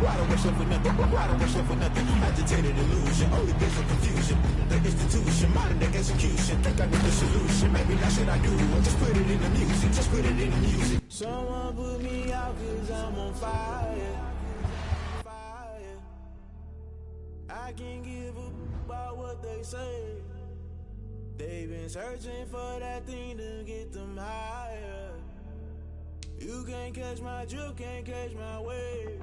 Why don't rush up for nothing? Why don't rush up for nothing? Agitated illusion, only been for confusion. The institution, modern day execution. Think I know the solution. Maybe that's what I do. Just put it in the music. Just put it in the music. Someone put me out 'cause I'm on fire. I can't give a about what they say. They've been searching for that thing to get them higher. You can't catch my drift, can't catch my wave.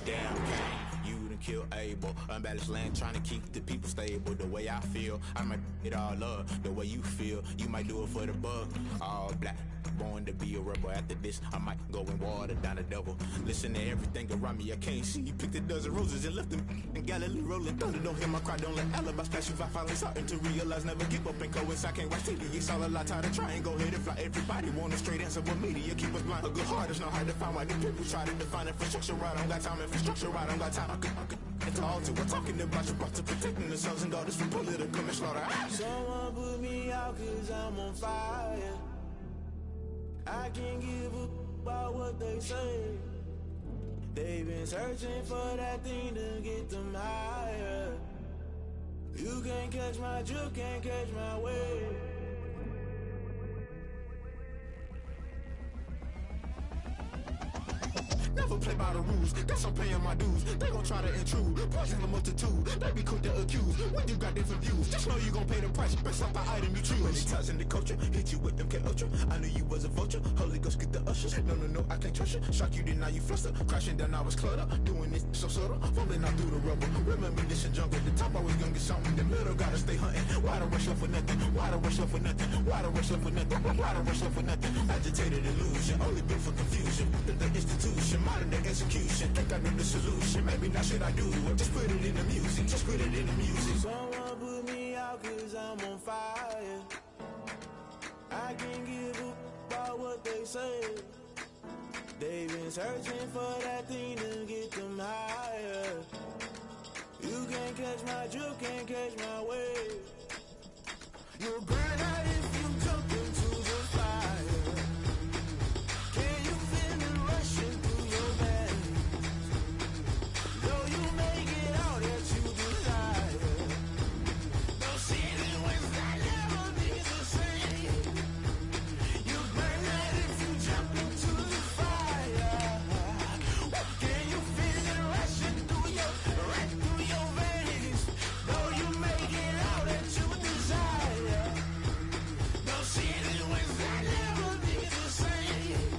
Damn, Kane, you done killed Abel. Unbalanced land, trying to keep the people stable. The way I feel, I might it all up. The way you feel, you might do it for the bug. All black, born to be a rebel. After this, I might go and water down the devil. Listen to everything around me, I can't see. Picked a dozen roses and left them in Galilee rolling thunder. Don't hear my cry, don't let alibis pass you. I finally starting to realize, never give up and coincide. Can't watch TV, it's all a lot. Tired of trying, go ahead and fly. Everybody want a straight answer, but media keep us blind. A good heart is not hard to find. Why the people try to define infrastructure right? I don't got time, infrastructure right, I don't got time. I could talk to. We're talking about you, about to protecting the sons and daughters from political and slaughter. Someone put me out 'cause I'm on fire. I can't give a about what they say. They've been searching for that thing to get them higher. You can't catch my drift, can't catch my wave. Never play by the rules, guess I'm paying my dues. They gon' try to intrude, poison the multitude. They be quick to accuse, when you got different views. Just know you gon' pay the price, based off the item you choose. When it ties in the culture, hit you with MK Ultra. I knew you was a vulture, Holy Ghost get the ushers. No, I can't trust you. Shock you, then now you fluster. Crashing down, I was cluttered. Doing this so subtle, fumbling out through the rubble. Remember this in jungle, the top always gonna get something. The middle gotta stay hunting. Why the rush up for nothing? Why the rush up for nothing? Why the rush up for nothing? Why the rush up for nothing? Agitated illusion, only built for confusion. The institution, modern day execution. Think I know the solution. Maybe not should I do it? Just put it in the music. Just put it in the music. Someone put me out 'cause I'm on fire. I can't give a about what they say. They've been searching for that thing to get them higher. You can't catch my drift, can't catch my wave. You'll burn out if you jump into the fire. Can you feel it rushing through your veins? Though you make it out that you desire. Those feelings will never be the same. You burn out if you jump into the fire. Can you feel it rushing through your veins? Though you make it out that you desire. Those feelings will never be the same.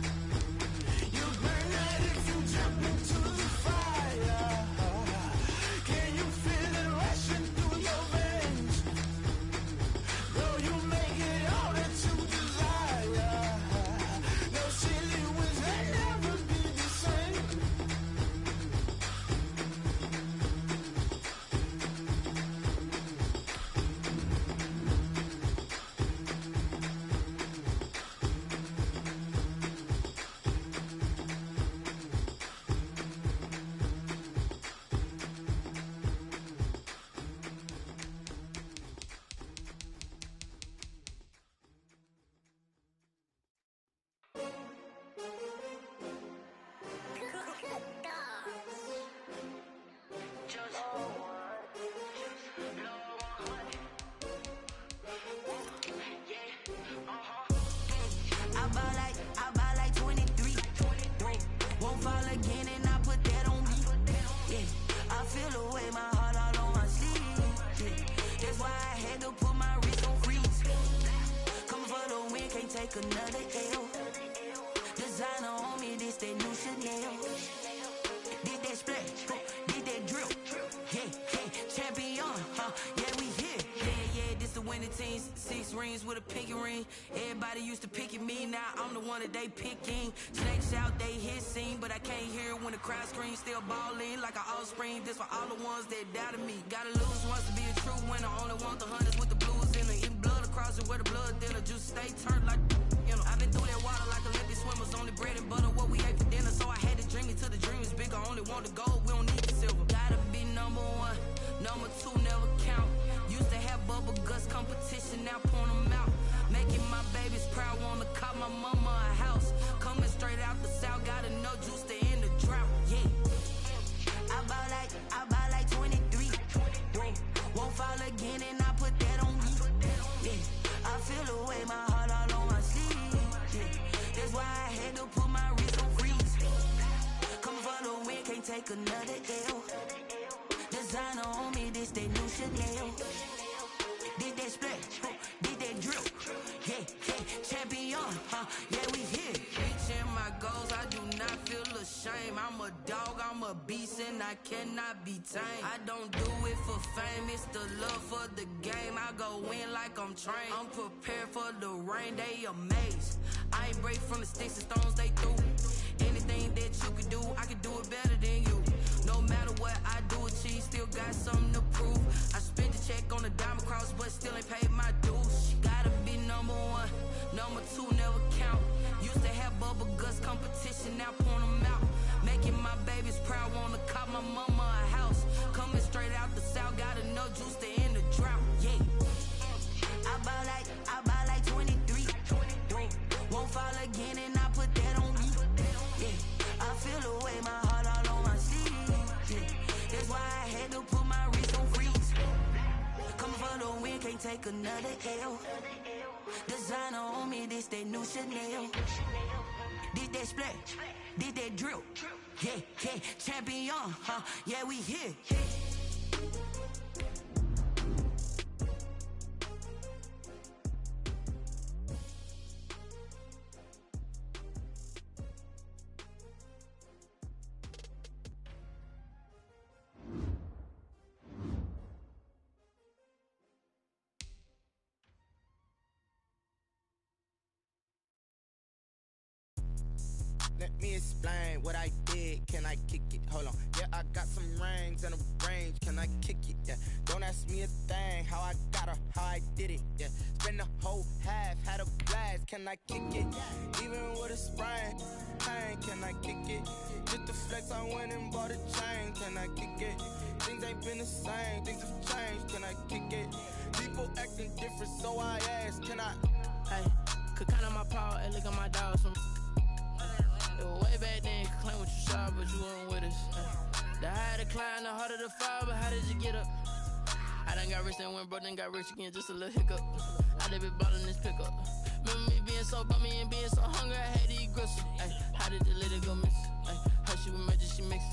You burn out if you jump into the fire. Can you feel it rushing through your veins? Though you make it all that you desire. Those feelings will never be the same. I buy like 23. Won't fall again and I put that on me. Yeah, I feel the way, my heart all on my sleeve. Yeah, that's why I had to put my wrist on freeze. Coming for the win, can't take another L. Designer on me, this that new Chanel. Did that splash, did that drip. Yeah, champion, yeah, we here. Yeah, this the winning team. 6 rings with a pinky ring. Everybody used to pick at me, now I'm the one that they picking. Snakes out, they hit scene, but I can't hear it when the crowd screams. Still balling like an offspring. This for all the ones that doubted me. Gotta lose once to be a true winner. Only want the hunters with the blues in it. Eating blood across it where the blood thinner. Just stay turned like, you know. I've been through that water like Olympic swimmers. Only bread and butter, what we ate for dinner. So I had to dream it till the dream is bigger. Only want the gold, we don't need the silver. Gotta be number 1, number 2 never count. Used to have bubble guts competition, now point them out. Making my babies proud, wanna call my mama a house. Coming straight out the south, gotta know juice to end the drought, yeah. take another L. Designer on me, this they new Chanel. Did that splash, did that drill. Yeah, champion, yeah, we here. Reaching my goals, I do not feel ashamed. I'm a dog, I'm a beast, and I cannot be tamed. I don't do it for fame, it's the love for the game. I go in like I'm trained. I'm prepared for the rain, they amazed. I ain't break from the sticks and stones they threw. Anything that you can do, I can do it better than you. No matter what I do, achieve, still got something to prove. I spent the check on the diamond cross, but still ain't paid my dues. Gotta be number one, number two never count. Used to have bubble guts competition, now point them out. Making my babies proud, wanna cop my mama a house. Coming straight out the south, got enough juice to end the drought. Yeah, I buy like 23. Won't fall again, and I put that on me. Yeah, I feel the way, my heart all on my sleeve. Yeah, that's why I had to put my wrist on freeze. Coming for the win, can't take another L. Designer on me, this they new Chanel. Did that splash, did that drill. Yeah, champion, yeah, we here. Let me explain what I did. Can I kick it? Hold on. Yeah, I got some rings and a range. Can I kick it? Yeah. Don't ask me a thing. How I got her, how I did it. Yeah. Spend the whole half, had a blast. Can I kick it? Even with a sprain, pain. Can I kick it? Just the flex, I went and bought a chain. Can I kick it? Things ain't been the same. Things have changed. Can I kick it? People acting different, so I ask. Can I? Hey, could count on my power and look at my dogs from. Way back then, you could claim what you saw, but you weren't with us. The higher the climb, the harder the fall, but how did you get up? I done got rich and went broke, then got rich again, just a little hiccup. I done been ballin' this pickup. Remember me being so bummy and being so hungry, I had to eat gristle. Ay, how did the lady go miss? Ay, her she was magic, she mixed.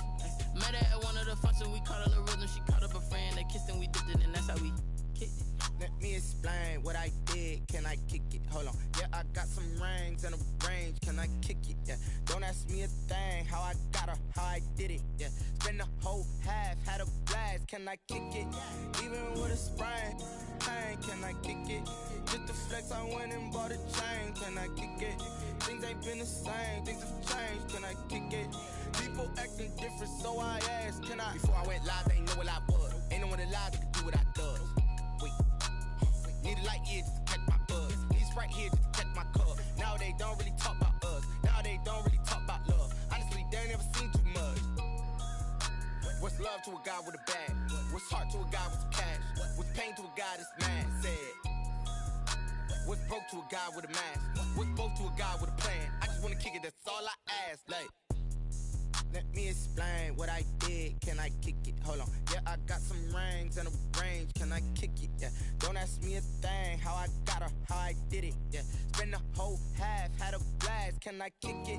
Met her at one of the functions, we caught a little rhythm, she caught up a friend, they kissed and we dipped it, and that's how we kicked it. Let me explain what I did. Can I kick it? Hold on. Yeah, I got some rings and a range. Can I kick it? Yeah. Don't ask me a thing. How I got her, how I did it. Yeah. Spend the whole half, had a blast. Can I kick it? Even with a sprain, pain. Can I kick it? Just the flex, I went and bought a chain. Can I kick it? Things ain't been the same. Things have changed. Can I kick it? People acting different, so I asked. Can I? Before I went live, they ain't know what I was. Ain't no one alive that could do what I does. Need a light year just to catch my buzz. Need right here just to catch my cup. Now they don't really talk about us. Now they don't really talk about love. Honestly, they ain't never seen too much. What's love to a guy with a bag? What's heart to a guy with some cash? What's pain to a guy that's mad? Said. What's broke to a guy with a mask? What's both to a guy with a plan? I just wanna kick it, that's all I ask. Like, let me explain what I did. Can I kick it? Hold on. Yeah, I got some rings and a range. Can I kick it? Yeah. Don't ask me a thing. How I got her, how I did it. Yeah. Spend the whole half, had a blast. Can I kick it?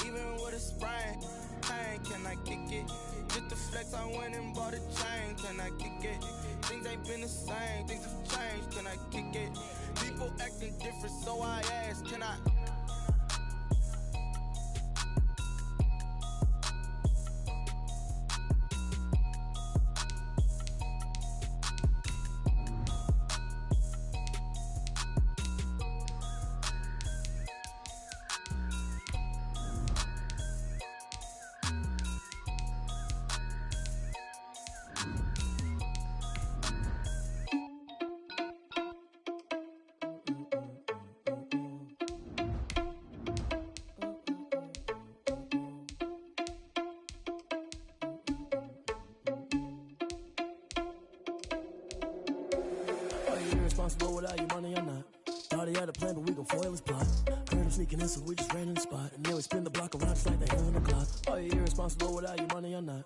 Even with a sprain, pain. Can I kick it? Just the flex, I went and bought a chain. Can I kick it? Things ain't been the same. Things have changed. Can I kick it? People acting different, so I ask. Can I? Responsible without your money or not. Thought he had a plan, but we gon' foil his plot. Heard him sneaking in, so we just ran in the spot. And then we spin the block around just like the hell in the clock. Are you irresponsible without your money or not?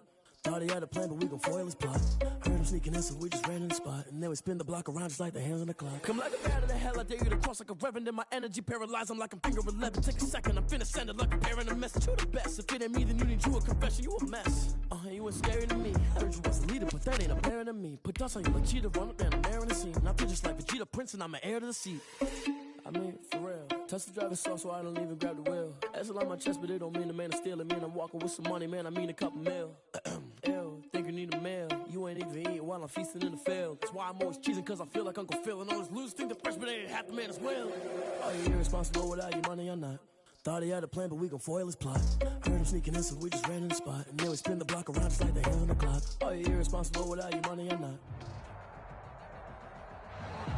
Thought he had a plan, but we gon' foil his plot. Heard him sneaking in, so we just ran in the spot. And then we spin the block around just like the hands on the clock. Come like a bat of the hell, I dare you to cross like a reverend. And my energy paralyzed, I'm like I'm finger 11. Take a second, I'm finna send it like a parent a message. You the best, if it ain't me, then you need you a confession. You a mess, you ain't scary to me. Heard you was a leader, but that ain't apparent to me. Put dust on you like cheetah, run up and I'm there in the scene. And I feel just like Vegeta Prince, and I'm an heir to the seat. I mean, for real. Touch the driver's sauce so I don't even grab the wheel. That's on my chest, but it don't mean the man is stealing. Man, I'm walking with some money, man, I mean a couple mil. Ew, think you need a meal. You ain't even eating while I'm feasting in the field. That's why I'm always cheesing, cause I feel like Uncle Phil. And all those losers think the freshman ain't half the man as well. Are you irresponsible without your money or not? Thought he had a plan, but we gon' foil his plot. Heard him sneaking in, so we just ran in the spot. And then we spin the block around just like the hands on the clock. Are you irresponsible without your money or not?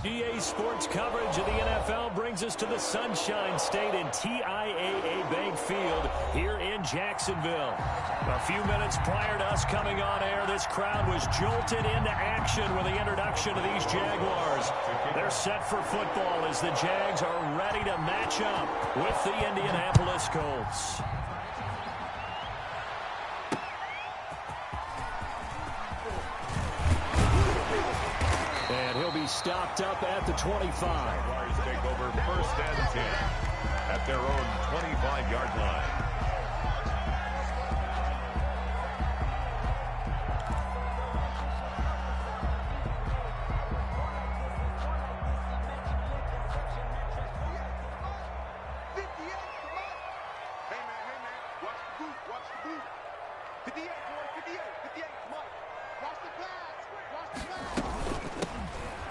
GA Sports coverage of the NFL brings us to the Sunshine State in TIAA Bank Field here in Jacksonville. A few minutes prior to us coming on air, this crowd was jolted into action with the introduction of these Jaguars. They're set for football as the Jags are ready to match up with the Indianapolis Colts. And he'll be stopped up at the 25. Jaguars take over 1st and 10 at their own 25-yard line.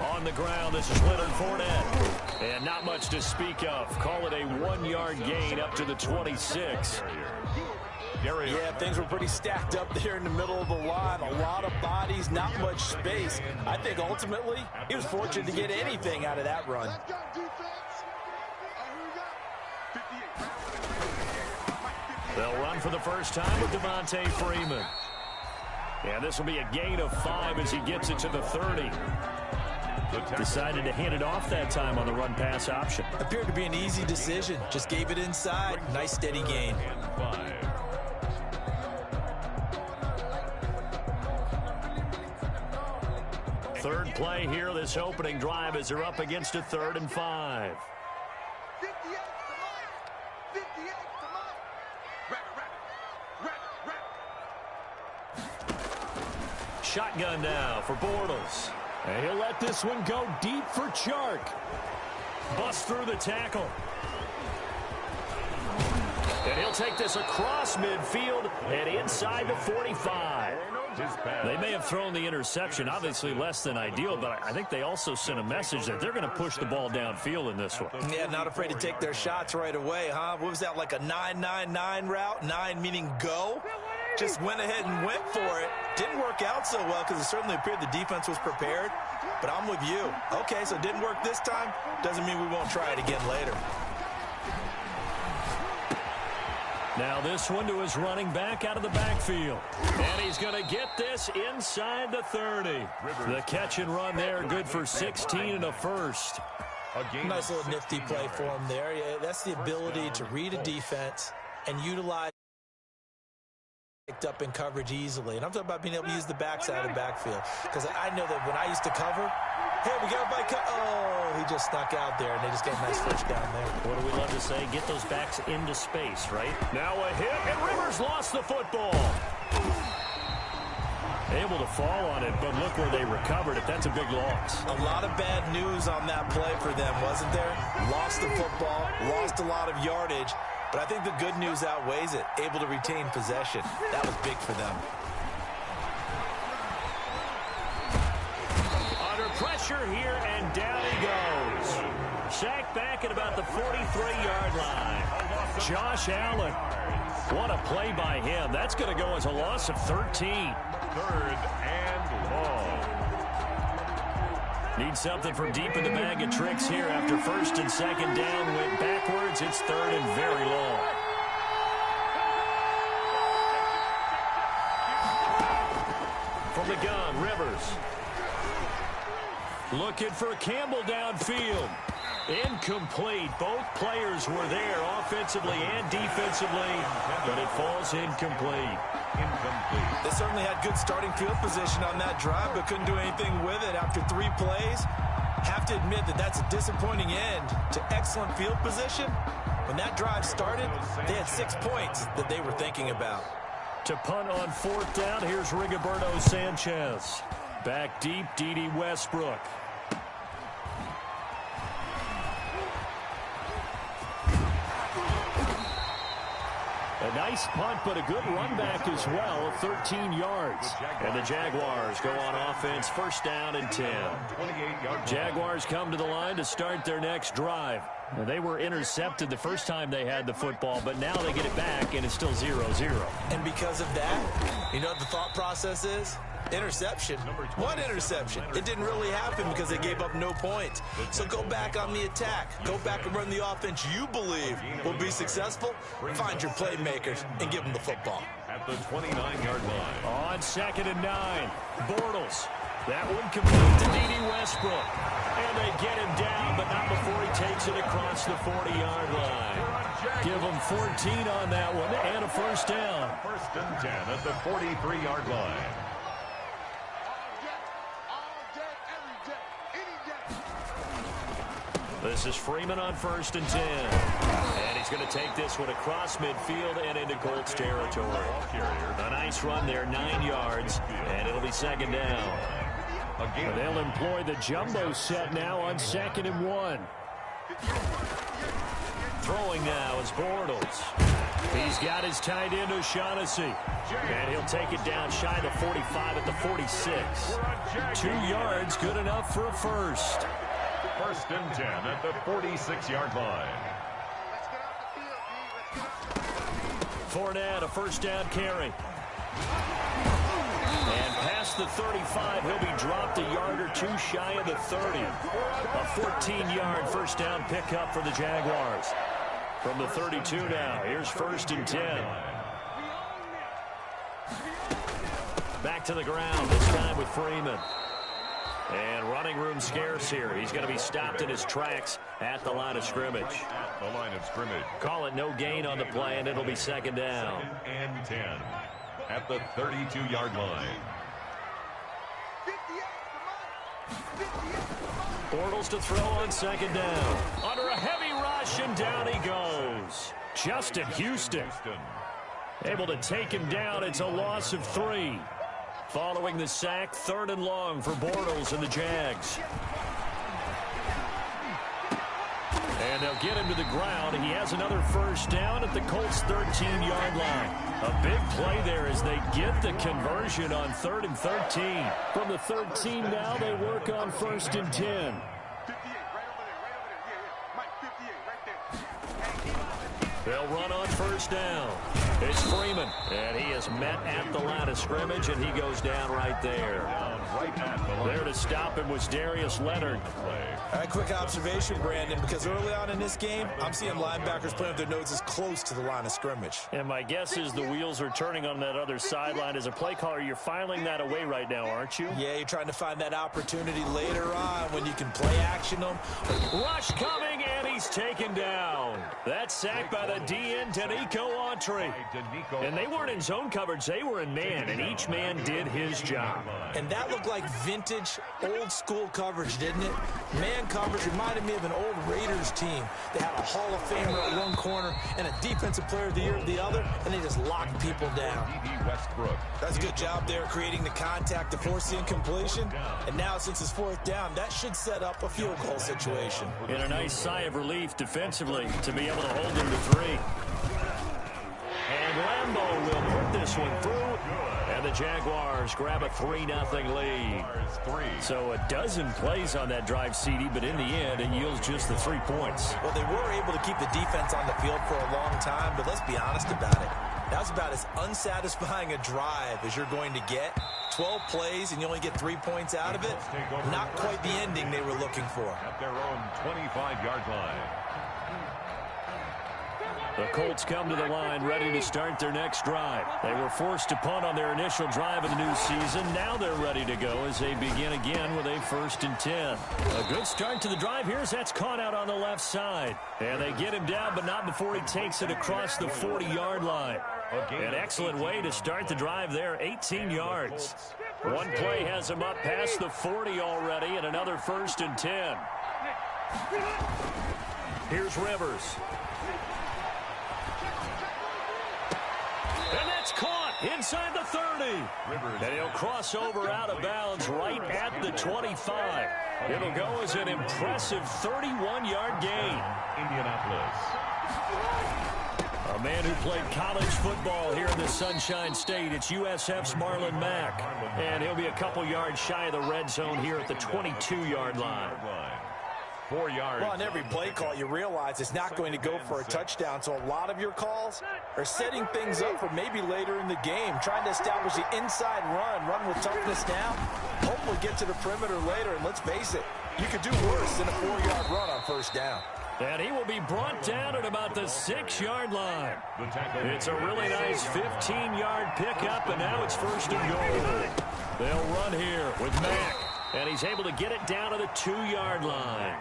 On the ground, this is Leonard Fournette. And not much to speak of. Call it a 1-yard gain up to the 26. Yeah, things were pretty stacked up there in the middle of the line. A lot of bodies, not much space. I think ultimately he was fortunate to get anything out of that run. They'll run for the first time with Devontae Freeman. And this will be a gain of 5 as he gets it to the 30. Decided to hand it off that time on the run-pass option. Appeared to be an easy decision. Just gave it inside. Nice steady gain. Third play here, this opening drive as they're up against a 3rd and 5. Shotgun now for Bortles. And he'll let this one go deep for Chark. Bust through the tackle. And he'll take this across midfield and inside the 45. They may have thrown the interception, obviously less than ideal, but I think they also sent a message that they're going to push the ball downfield in this one. Yeah, not afraid to take their shots right away, huh? What was that, like a 9-9-9 route? 9 meaning go? Just went ahead and went for it. Didn't work out so well because it certainly appeared the defense was prepared. But I'm with you. Okay, so it didn't work this time. Doesn't mean we won't try it again later. Now this one to his running back out of the backfield. And he's going to get this inside the 30. The catch and run there, good for 16 and a first. Nice little nifty play for him there. Yeah, that's the ability to read a defense and utilize picked up in coverage easily. And I'm talking about being able to use the backside of the backfield. Because I know that when I used to cover, hey, we got everybody oh, he just snuck out there, and they just got a nice touchdown there. What do we love to say? Get those backs into space, right? Now a hit, and Rivers lost the football. Able to fall on it, but look where they recovered it. That's a big loss. A lot of bad news on that play for them, wasn't there? Lost the football, lost a lot of yardage. But I think the good news outweighs it. Able to retain possession. That was big for them. Under pressure here, and down he goes. Sacked back at about the 43-yard line. Josh Allen. What a play by him. That's going to go as a loss of 13. 3rd and long. Need something from deep in the bag of tricks here after 1st and 2nd down. Went backwards. It's 3rd and very long. From the gun, Rivers. Looking for Campbell downfield. Incomplete. Both players were there offensively and defensively, but it falls incomplete. This certainly had good starting field position on that drive, but couldn't do anything with it after 3 plays. Have to admit that that's a disappointing end to excellent field position. When that drive started, they had 6 points that they were thinking about. To punt on 4th down, here's Rigoberto Sanchez. Back deep, D.D. Westbrook. A nice punt, but a good run back as well, 13 yards. And the Jaguars go on offense, 1st down and 10. Jaguars come to the line to start their next drive. Now, they were intercepted the first time they had the football, but now they get it back, and it's still 0-0. And because of that, you know what the thought process is? Interception. One interception. It didn't really happen because they gave up no points. So go back on the attack. Go back and run the offense you believe will be successful. Find your playmakers and give them the football. At the 29-yard line. On 2nd and 9, Bortles. That one complete to D.D. Westbrook. And they get him down, but not before he takes it across the 40-yard line. Give him 14 on that one and a 1st down. 1st and 10 at the 43-yard line. This is Freeman on 1st and 10. And he's going to take this one across midfield and into Colts territory. A nice run there, 9 yards, and it'll be 2nd down. They'll employ the jumbo set now on 2nd and 1. Throwing now is Bortles. He's got his tight end O'Shaughnessy. And he'll take it down shy of the 45 at the 46. 2 yards, good enough for a 1st. 1st and 10 at the 46-yard line. Fournette, a 1st down carry. And past the 35, he'll be dropped a yard or 2 shy of the 30. A 14-yard 1st down pickup for the Jaguars. From the 32 now, here's 1st and 10. Back to the ground, this time with Freeman. And running room scarce here. He's going to be stopped in his tracks at the line of scrimmage. At the line of scrimmage. Call it no gain on the play, and it'll be 2nd down. 2nd and 10 at the 32-yard line. Bortles to throw on 2nd down. Under a heavy rush, and down he goes. Justin Houston. Able to take him down. It's a loss of 3. Following the sack, 3rd and long for Bortles and the Jags. And they'll get him to the ground. He has another 1st down at the Colts' 13-yard line. A big play there as they get the conversion on 3rd and 13. From the 13 now, they work on 1st and 10. They'll run on 1st down. It's Freeman, and he is met at the line of scrimmage, and he goes down right there. There to stop him was Darius Leonard. A quick observation, Brandon, because early on in this game, I'm seeing linebackers playing with their noses close to the line of scrimmage. And my guess is the wheels are turning on that other sideline. As a play caller, you're filing that away right now, aren't you? Yeah, you're trying to find that opportunity later on when you can play action them. Rush coming, and he's taken down. That sack by the DN, Danico Autry. And they weren't in zone coverage. They were in man, and each man did his job. And that looked like vintage, old-school coverage, didn't it? Man coverage reminded me of an old Raiders team. They had a Hall of Famer at one corner and a Defensive Player of the Year at the other, and they just locked people down. That's a good job there creating the contact to force the incompletion. And now, since it's 4th down, that should set up a field goal situation. And a nice sigh of relief defensively to be able to hold him to 3. And Lambeau will put this one through. And the Jaguars grab a 3-0 lead. So a dozen plays on that drive, CD, but in the end, it yields just the 3 points. Well, they were able to keep the defense on the field for a long time, but let's be honest about it. That was about as unsatisfying a drive as you're going to get. 12 plays, and you only get 3 points out of it. Not quite the ending they were looking for. At their own 25-yard line. The Colts come to the line ready to start their next drive. They were forced to punt on their initial drive of the new season. Now they're ready to go as they begin again with a 1st and 10. A good start to the drive here as that's caught out on the left side. And they get him down, but not before he takes it across the 40-yard line. An excellent way to start the drive there, 18 yards. One play has him up past the 40 already, and another 1st and 10. Here's Rivers. And that's caught inside the 30. And he'll cross over out of bounds right at the 25. It'll go as an impressive 31-yard gain. Indianapolis. A man who played college football here in the Sunshine State. It's USF's Marlon Mack. And he'll be a couple yards shy of the red zone here at the 22-yard line. 4 yards. Well, on every play call, you realize it's not going to go for a touchdown. So a lot of your calls are setting things up for maybe later in the game, trying to establish the inside run with toughness now, hopefully get to the perimeter later. And let's face it, you could do worse than a 4-yard run on 1st down. And he will be brought down at about the 6-yard line. It's a really nice 15-yard pickup, and now it's 1st and goal. They'll run here with Mack. And he's able to get it down to the 2-yard line.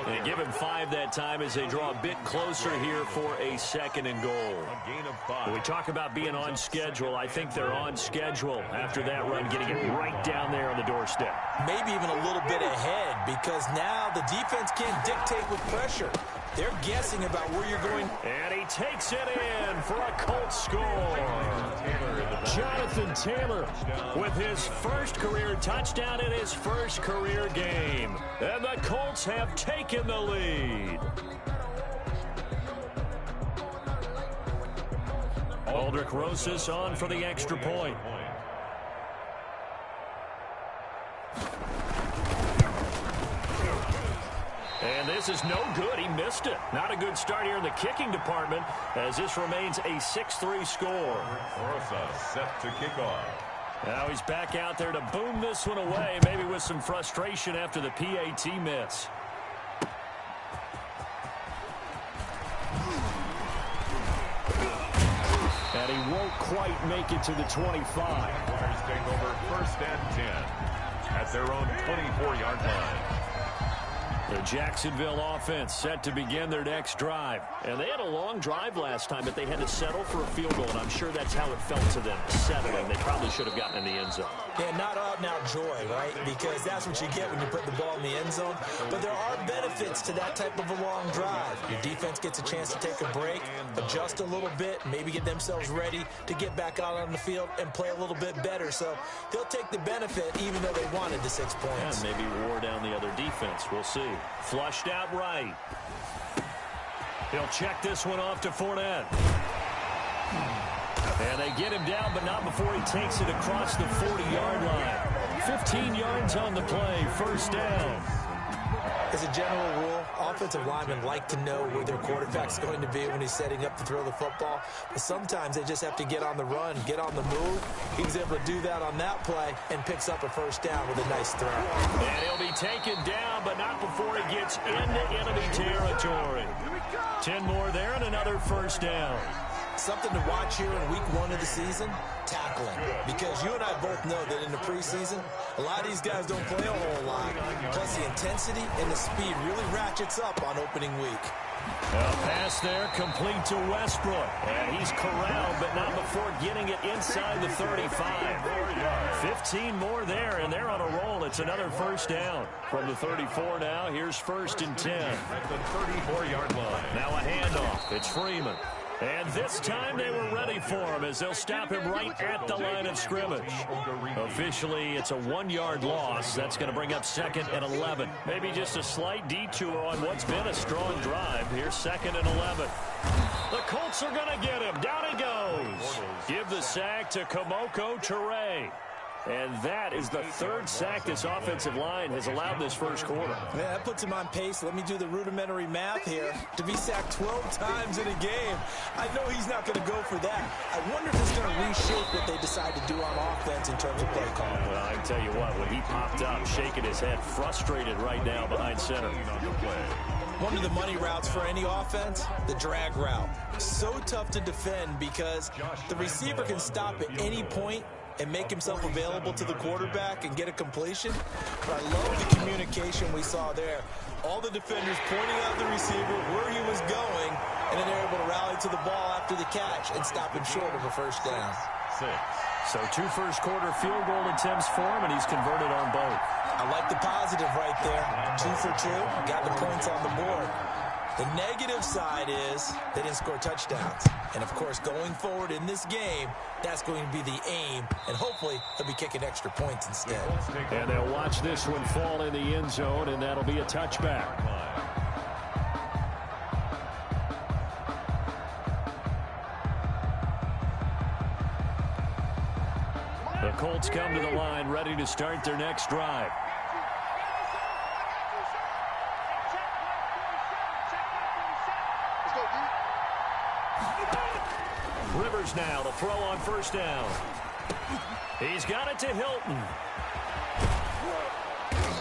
And give him 5 that time as they draw a bit closer here for a 2nd and goal. When we talk about being on schedule, I think they're on schedule after that run, getting it right down there on the doorstep. Maybe even a little bit ahead, because now the defense can't dictate with pressure. They're guessing about where you're going. And he takes it in for a Colts score. Jonathan Taylor with his first career touchdown in his first career game. And the Colts have taken the lead. Aldrich Rosas on for the extra point. And this is no good. He missed it. Not a good start here in the kicking department as this remains a 6-3 score. Rosas set to kick off. Now he's back out there to boom this one away, maybe with some frustration after the PAT miss. And he won't quite make it to the 25. Warriors take over 1st and 10 at their own 24-yard line. The Jacksonville offense set to begin their next drive. And they had a long drive last time, but they had to settle for a field goal, and I'm sure that's how it felt to them. 7, and they probably should have gotten in the end zone. Yeah, not out-and-out joy, right? Because that's what you get when you put the ball in the end zone. But there are benefits to that type of a long drive. Your defense gets a chance to take a break, adjust a little bit, maybe get themselves ready to get back out on the field and play a little bit better. So they'll take the benefit even though they wanted the 6 points. Yeah, maybe wore down the other defense. We'll see. Flushed out right. He'll check this one off to Fournette. And they get him down, but not before he takes it across the 40-yard line. 15 yards on the play, 1st down. As a general rule, offensive linemen like to know where their quarterback's going to be when he's setting up to throw the football. But sometimes they just have to get on the run, get on the move. He was able to do that on that play and picks up a 1st down with a nice throw. And he'll be taken down, but not before he gets into enemy territory. 10 more there and another 1st down. Something to watch here in week 1 of the season, tackling. Because you and I both know that in the preseason, a lot of these guys don't play a whole lot. Plus the intensity and the speed really ratchets up on opening week. A pass there complete to Westbrook. And he's corralled, but not before getting it inside the 35. 15 more there, and they're on a roll. It's another 1st down. From the 34 now, here's 1st and 10. At the 34-yard line. Now a handoff. It's Freeman. And this time they were ready for him as they'll stop him right at the line of scrimmage. Officially, it's a 1-yard loss. That's going to bring up 2nd and 11. Maybe just a slight detour on what's been a strong drive. Here's 2nd and 11. The Colts are going to get him. Down he goes. Give the sack to Kamoko Toure. And that is the 3rd sack this offensive line has allowed this first quarter. Yeah, that puts him on pace. Let me do the rudimentary math here. To be sacked 12 times in a game, I know he's not going to go for that. I wonder if it's going to reshape what they decide to do on offense in terms of play calling. Well, I can tell you what, when he popped up, shaking his head, frustrated right now behind center. One of the money routes for any offense, the drag route. So tough to defend because the receiver can stop at any point and make himself available to the quarterback and get a completion. But I love the communication we saw there. All the defenders pointing out the receiver where he was going, and then they're able to rally to the ball after the catch and stop him short of a first down. So 2 first-quarter field goal attempts for him, and he's converted on both. I like the positive right there. 2 for 2, got the points on the board. The negative side is they didn't score touchdowns. And, of course, going forward in this game, that's going to be the aim. And hopefully they'll be kicking extra points instead. And they'll watch this one fall in the end zone, and that'll be a touchback. The Colts come to the line, ready to start their next drive. Rivers now to throw on first down. He's got it to Hilton.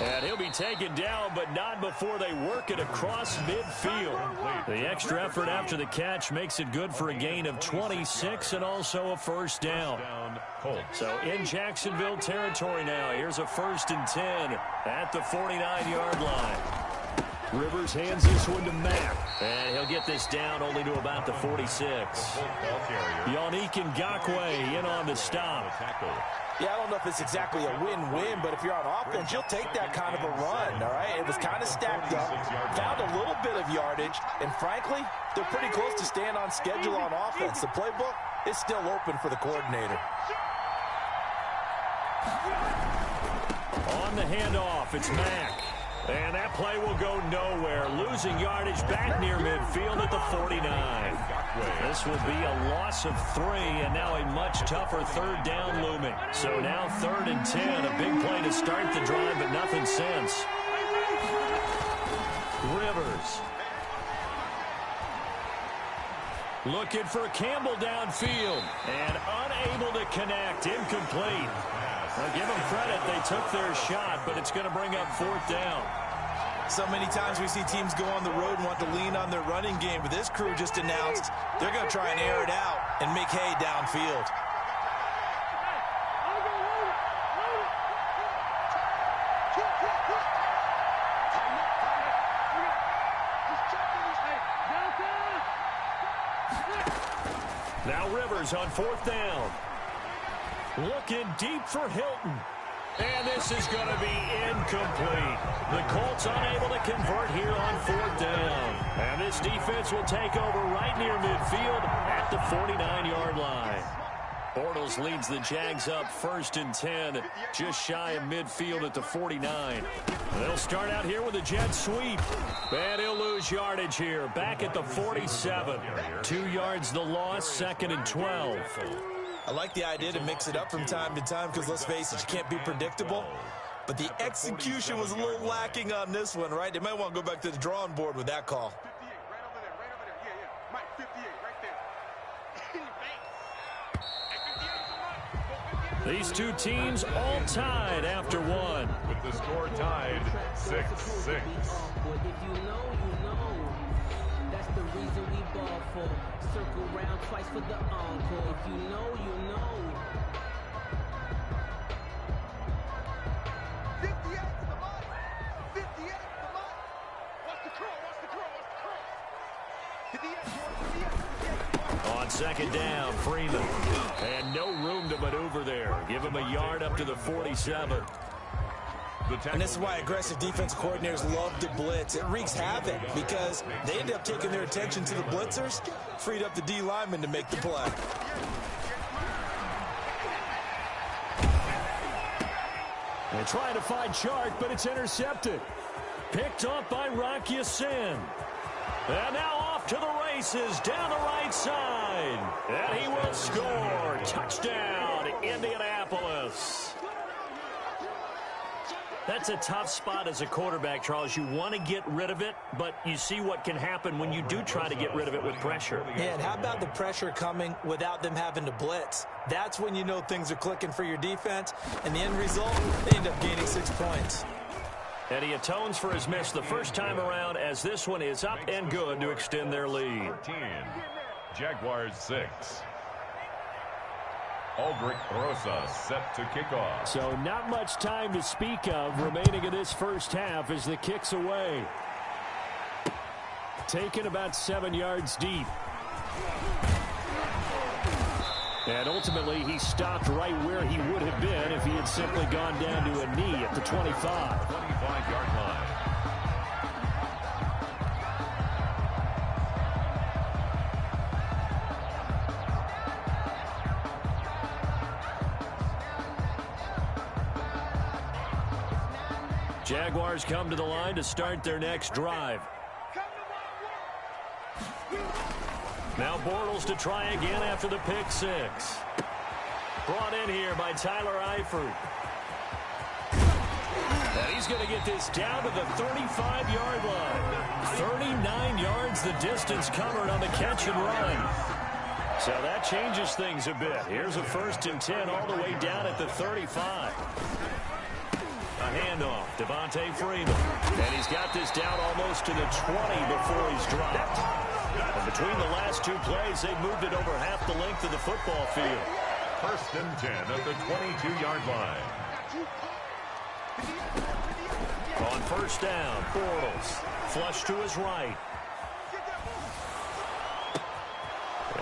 And he'll be taken down, but not before they work it across midfield. The extra effort after the catch makes it good for a gain of 26 and also a first down. So in Jacksonville territory now, here's a 1st and 10 at the 49-yard line. Rivers hands this one to Mack, and he'll get this down only to about the 46. Yannick Ngakoue in on the stop. Yeah, I don't know if it's exactly a win-win, but if you're on offense, you'll take that kind of a run, all right? It was kind of stacked up, found a little bit of yardage, and frankly, they're pretty close to staying on schedule on offense. The playbook is still open for the coordinator. On the handoff, it's Mack. And that play will go nowhere. Losing yardage back near midfield at the 49. This will be a loss of 3, and now a much tougher 3rd down looming. So now 3rd and 10. A big play to start the drive, but nothing since. Rivers. Looking for Campbell downfield. And unable to connect. Incomplete. Now give them credit. They took their shot, but it's going to bring up 4th down. So many times we see teams go on the road and want to lean on their running game, but this crew just announced they're going to try and air it out and make hay downfield. Now Rivers on 4th down. Looking deep for Hilton. And this is going to be incomplete. The Colts unable to convert here on 4th down. And this defense will take over right near midfield at the 49-yard line. Bortles leads the Jags up 1st and 10, just shy of midfield at the 49. They'll start out here with a jet sweep. And he'll lose yardage here, back at the 47. 2 yards the loss, 2nd and 12. I like the idea to mix it up from time to time because, let's face it, you can't be predictable. But the execution was a little lacking on this one, right? They might want to go back to the drawing board with that call. These two teams all tied after one. With the score tied 6-6. If you know, you know. That's the reason we ball for. Circle round twice for the encore. If you know, you know. 58 to the mark. 58 to the mark. What's the crow? What's the crow? What's the crow? On 2nd down, Freeman. And no room to maneuver there. Give him a yard up to the 47. And this is why aggressive defense coordinators love to blitz. It wreaks havoc because they end up taking their attention to the blitzers, freed up the D lineman to make the play. They're trying to find Chark, but it's intercepted. Picked up by Rock Ya-Sin. And now off to the races down the right side. And he will score. Touchdown, Indianapolis. That's a tough spot as a quarterback, Charles. You want to get rid of it, but you see what can happen when you do try to get rid of it with pressure. Yeah, and how about the pressure coming without them having to blitz? That's when you know things are clicking for your defense, and the end result, they end up gaining 6 points. And he atones for his miss the first time around as this one is up and good to extend their lead. 14, Jaguars 6. Aldrich Rosas set to kick off. So not much time to speak of remaining in this first half as the kick's away. Taken about 7 yards deep. And ultimately, he stopped right where he would have been if he had simply gone down to a knee at the 25. 25-yard line. Jaguars come to the line to start their next drive. Now Bortles to try again after the pick six. Brought in here by Tyler Eifert. And he's going to get this down to the 35-yard line. 39 yards the distance covered on the catch and run. So that changes things a bit. Here's a 1st and 10 all the way down at the 35. A handoff, Devontae Freeman. And he's got this down almost to the 20 before he's dropped. And between the last two plays, they've moved it over half the length of the football field. 1st and 10 at the 22-yard line. On 1st down, Bortles. Flush to his right.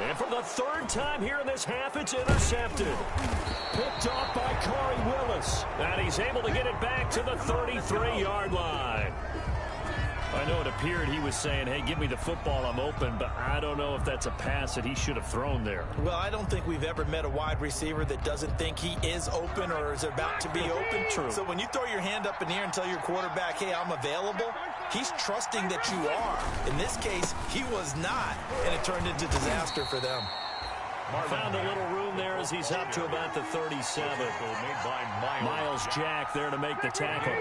And for the 3rd time here in this half, it's intercepted. Picked off by Corey Willis. And he's able to get it back to the 33-yard line. I know it appeared he was saying, hey, give me the football, I'm open, but I don't know if that's a pass that he should have thrown there. Well, I don't think we've ever met a wide receiver that doesn't think he is open or is about to be open. True. So when you throw your hand up in the air and tell your quarterback, hey, I'm available, he's trusting that you are. In this case, he was not, and it turned into disaster for them. Found a little room there as he's up to about the 37. Miles Jack there to make the tackle.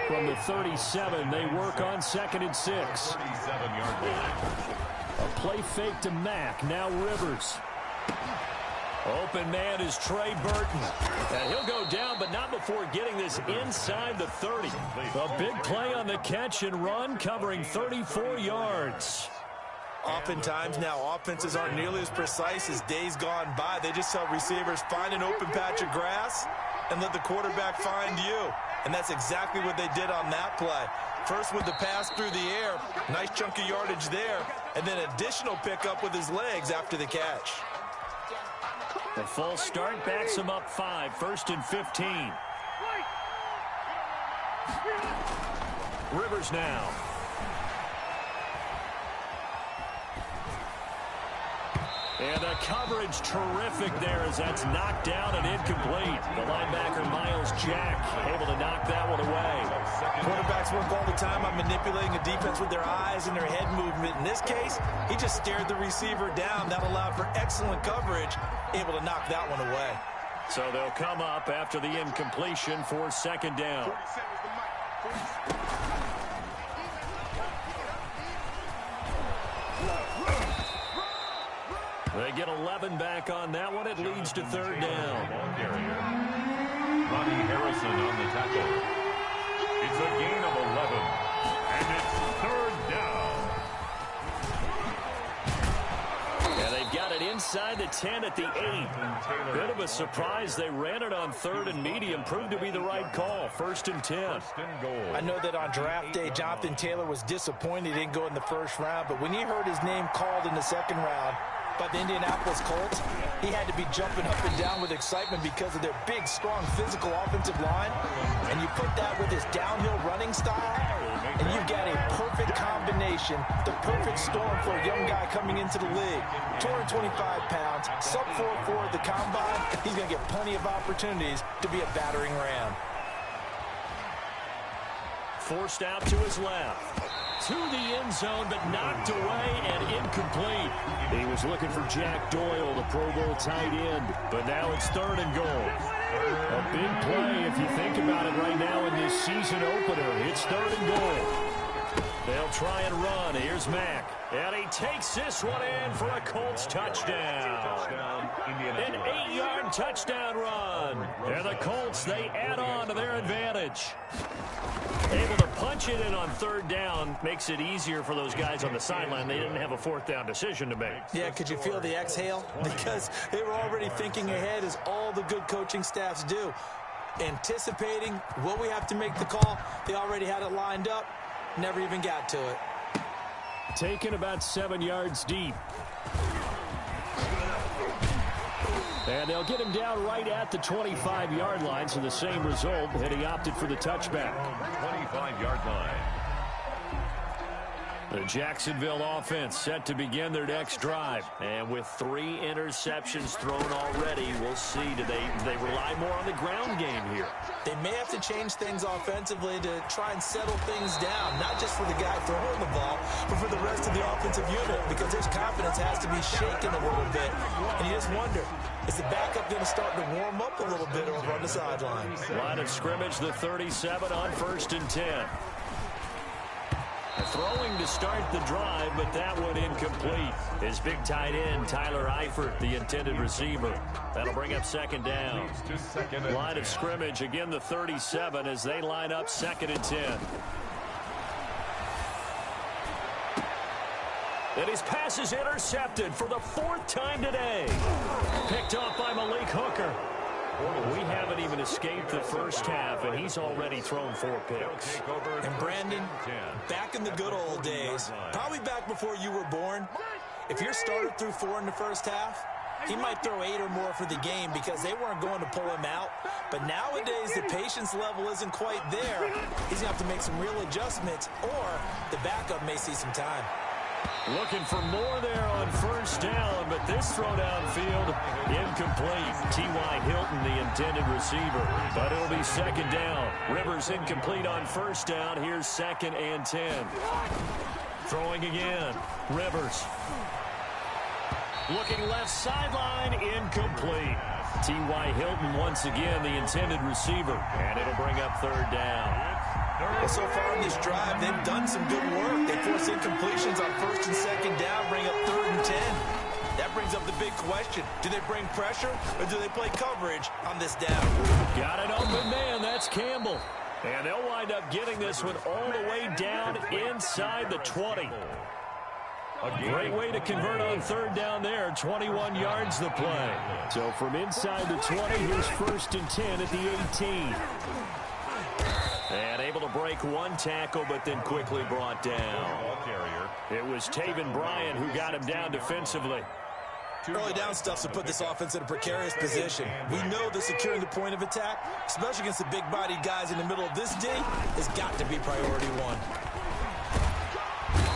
From the 37, they work on 2nd and 6. 37-yard line. A play fake to Mack. Now Rivers. Open man is Trey Burton. And he'll go down, but not before getting this inside the 30. A big play on the catch and run, covering 34 yards. Oftentimes now offenses aren't nearly as precise as days gone by. They just tell receivers, find an open patch of grass and let the quarterback find you. And that's exactly what they did on that play. First with the pass through the air, nice chunk of yardage there, and then additional pickup with his legs after the catch. The false start backs him up 5, 1st and 15. Rivers now. And the coverage terrific there as that's knocked down and incomplete. The linebacker, Miles Jack, able to knock that one away. Quarterbacks work all the time on manipulating a defense with their eyes and their head movement. In this case, he just stared the receiver down. That allowed for excellent coverage, able to knock that one away. So they'll come up after the incompletion for 2nd down. They get 11 back on that one. It leads to 3rd down. Ronnie Harrison on the tackle. It's a gain of 11. And it's 3rd down. And they've got it inside the 10 at the 8. Bit of a surprise. They ran it on 3rd and medium. Proved to be the right call. 1st and 10. 1st and goal. I know that on draft day, Jonathan Taylor was disappointed he didn't go in the 1st round. But when he heard his name called in the 2nd round by the Indianapolis Colts, he had to be jumping up and down with excitement because of their big, strong, physical offensive line. And you put that with his downhill running style, and you've got a perfect combination, the perfect storm for a young guy coming into the league. 225 pounds, sub 4.4 at the combine. He's going to get plenty of opportunities to be a battering ram. Forced out to his left. To the end zone, but knocked away and incomplete. He was looking for Jack Doyle, the Pro Bowl tight end, but now it's 3rd and goal. A big play if you think about it right now in this season opener. It's 3rd and goal. They'll try and run. Here's Mack. And he takes this one in for a Colts touchdown. An 8-yard touchdown run. And the Colts, they add on to their advantage. Able to punch it in on third down makes it easier for those guys on the sideline. They didn't have a fourth down decision to make. Yeah, could you feel the exhale? Because they were already thinking ahead, as all the good coaching staffs do. Anticipating what we have to make the call. They already had it lined up. Never even got to it. Taken about 7 yards deep. And they'll get him down right at the 25-yard line, so the same result, and he opted for the touchback. 25-yard line. The Jacksonville offense set to begin their next drive. And with 3 interceptions thrown already, we'll see. Do they rely more on the ground game here? They may have to change things offensively to try and settle things down, not just for the guy throwing the ball, but for the rest of the offensive unit, because their confidence has to be shaken a little bit. And you just wonder, is the backup going to start to warm up a little bit over on the sideline? Line of scrimmage, the 37 on 1st and 10. Throwing to start the drive, but that one incomplete. His big tight end, Tyler Eifert, the intended receiver. That'll bring up 2nd down. Line of scrimmage, again the 37 as they line up 2nd and 10. And his pass is intercepted for the 4th time today. Picked off by Malik Hooker. We haven't even escaped the first half, and he's already thrown 4 picks. And Brandon, back in the good old days, probably back before you were born, if your starter threw 4 in the first half, he might throw 8 or more for the game because they weren't going to pull him out. But nowadays, the patience level isn't quite there. He's going to have to make some real adjustments, or the backup may see some time. Looking for more there on 1st down, but this throw downfield, incomplete. T.Y. Hilton, the intended receiver. But it'll be 2nd down. Rivers incomplete on 1st down. Here's 2nd and 10. Throwing again. Rivers. Looking left sideline, incomplete. T.Y. Hilton once again, the intended receiver. And it'll bring up 3rd down. Well, so far in this drive, they've done some good work. They force incompletions on 1st and 2nd down, bring up 3rd and 10. That brings up the big question. Do they bring pressure, or do they play coverage on this down? Got an open man. That's Campbell. And they'll wind up getting this one all the way down inside the 20. A great way to convert on 3rd down there. 21 yards the play. So from inside the 20, here's 1st and 10 at the 18. And able to break 1 tackle, but then quickly brought down. It was Taven Bryan who got him down defensively. Early down stuff to put this offense in a precarious position. We know that securing the point of attack, especially against the big-bodied guys in the middle of this D, has got to be priority 1.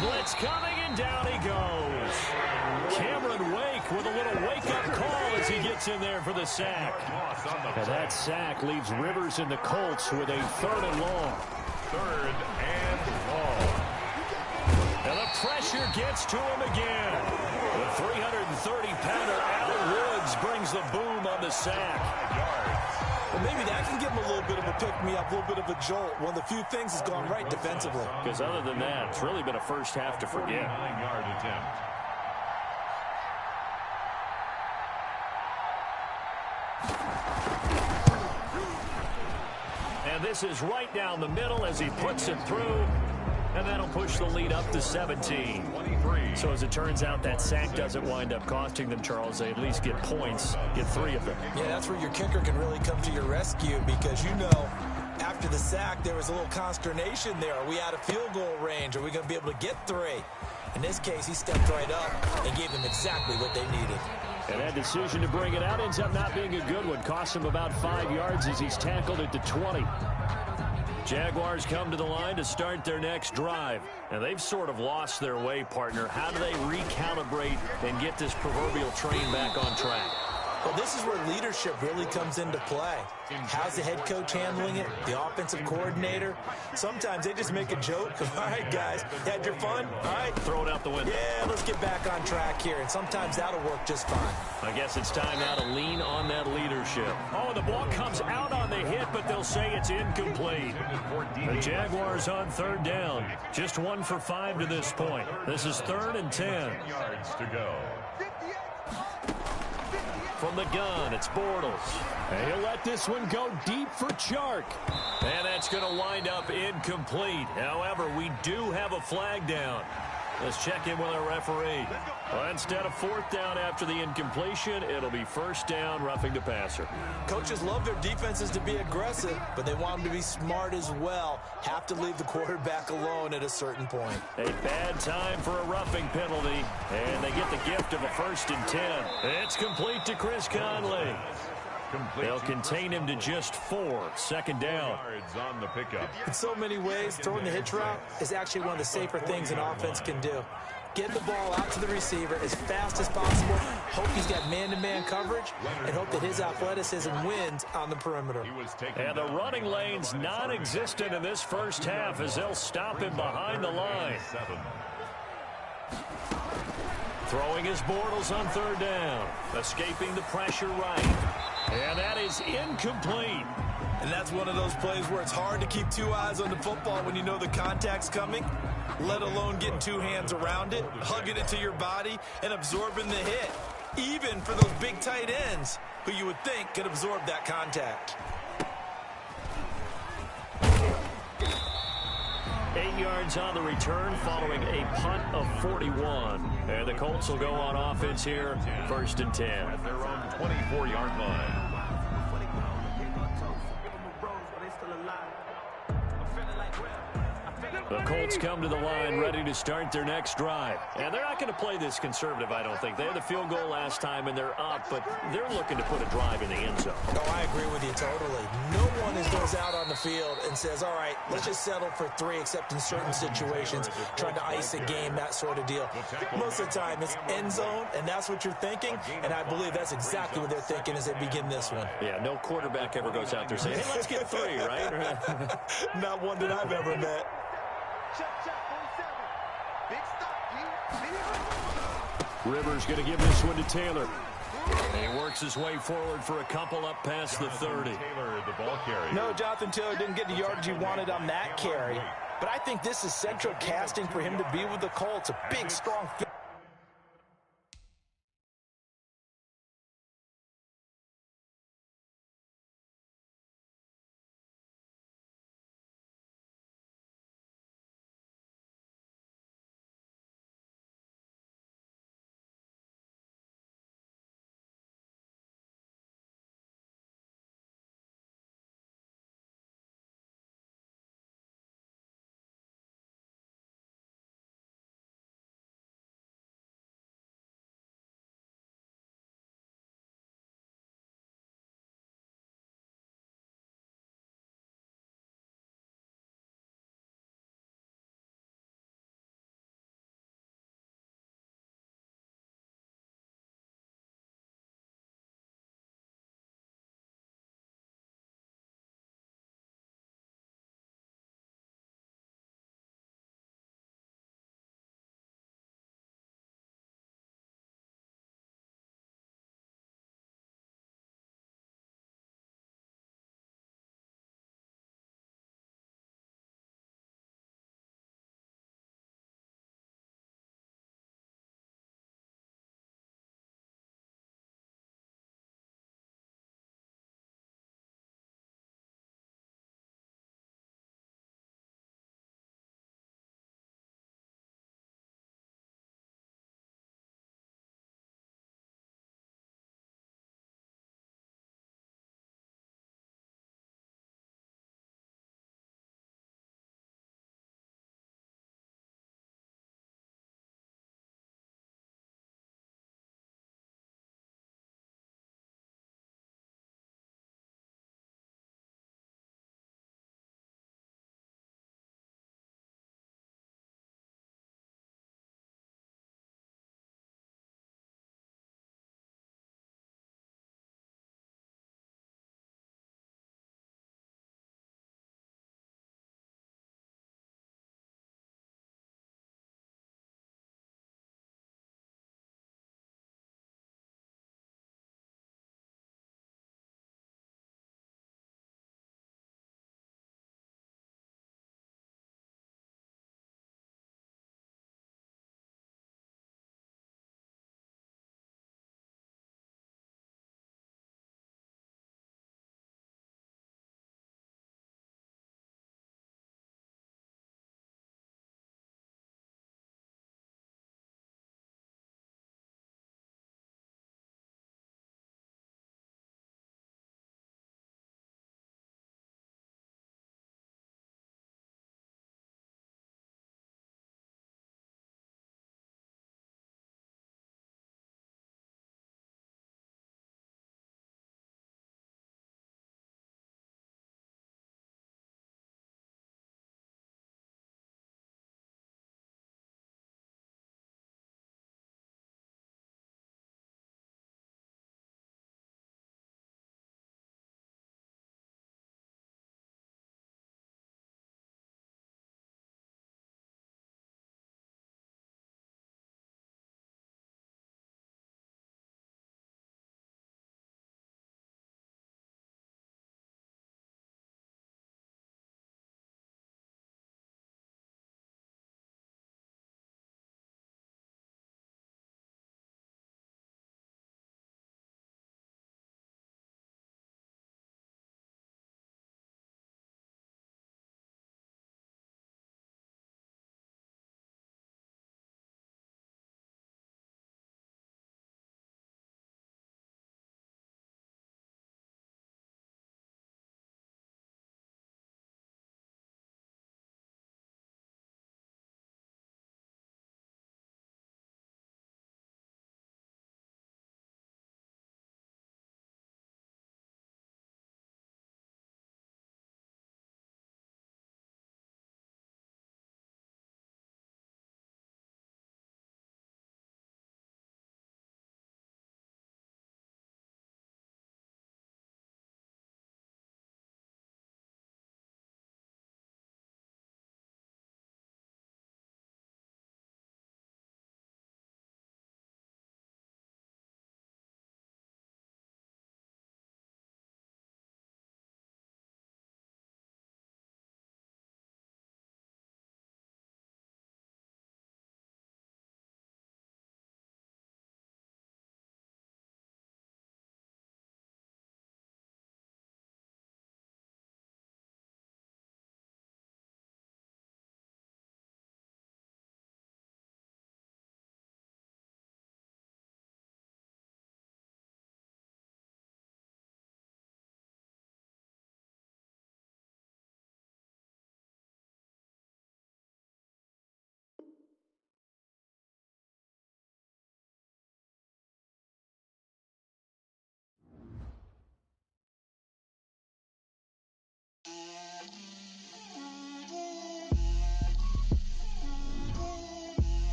Blitz coming, and down he goes. Cameron Wake with a little wake-up call as he gets in there for the sack. And that sack leaves Rivers and the Colts with a 3rd and long. 3rd and long. And the pressure gets to him again. The 330-pounder Al Woods brings the boom on the sack. Well, maybe that can give him a little bit of a pick-me-up, a little bit of a jolt. One of the few things that's gone right defensively. Because other than that, it's really been a first half to forget. 9-yard attempt. And this is right down the middle as he puts it through. And that'll push the lead up to 17. 23. So as it turns out, that sack doesn't wind up costing them, Charles. They at least get points, get 3 of them. Yeah, that's where your kicker can really come to your rescue, because you know after the sack there was a little consternation there. Are we out of field goal range? Are we going to be able to get 3? In this case, he stepped right up and gave them exactly what they needed. And that decision to bring it out ends up not being a good one. Costs him about 5 yards as he's tackled at the 20. Jaguars come to the line to start their next drive. And they've sort of lost their way, partner. How do they recalibrate and get this proverbial train back on track? Well, this is where leadership really comes into play. How's the head coach handling it? The offensive coordinator? Sometimes they just make a joke. All right, guys, you had your fun? All right. Throw it out the window. Yeah, let's get back on track here. And sometimes that'll work just fine. I guess it's time now to lean on that leadership. Oh, the ball comes out on the hit, but they'll say it's incomplete. The Jaguars on third down. Just 1 for 5 to this point. This is 3rd and 10. Yards to go. From the gun, it's Bortles. And he'll let this one go deep for Chark. And that's going to wind up incomplete. However, we do have a flag down. Let's check in with our referee. Well, instead of 4th down after the incompletion, it'll be 1st down, roughing the passer. Coaches love their defenses to be aggressive, but they want them to be smart as well. Have to leave the quarterback alone at a certain point. A bad time for a roughing penalty, and they get the gift of a 1st and 10. It's complete to Chris Conley. They'll contain him to just 4, 2nd down. On the pickup. In so many ways, throwing the hitch route is actually one of the safer things an offense can do. Get the ball out to the receiver as fast as possible, hope he's got man-to-man coverage, and hope that his athleticism wins on the perimeter. And the running lane's non-existent in this first half as they'll stop him behind the line. Throwing his Bortles on 3rd down. Escaping the pressure right. And that is incomplete. And that's one of those plays where it's hard to keep 2 eyes on the football when you know the contact's coming, let alone getting 2 hands around it, hugging it to your body, and absorbing the hit. Even for those big tight ends who you would think could absorb that contact. 8 yards on the return following a punt of 41. And the Colts will go on offense here, 1st and 10. At their own 24-yard line. The Colts come to the line ready to start their next drive. And they're not going to play this conservative, I don't think. They had the field goal last time, and they're up, but they're looking to put a drive in the end zone. Oh, I agree with you totally. No one goes out on the field and says, all right, let's just settle for 3, except in certain situations, trying to ice a game, that sort of deal. Most of the time, it's end zone, and that's what you're thinking, and I believe that's exactly what they're thinking as they begin this one. Yeah, no quarterback ever goes out there saying, hey, let's get 3, right? Not one that I've ever met. Rivers going to give this one to Taylor. And he works his way forward for a couple up past the 30. Taylor, the ball carrier. No, Jonathan Taylor didn't get the yardage he wanted on that carry. But I think this is central casting for him to be with the Colts. A big, strong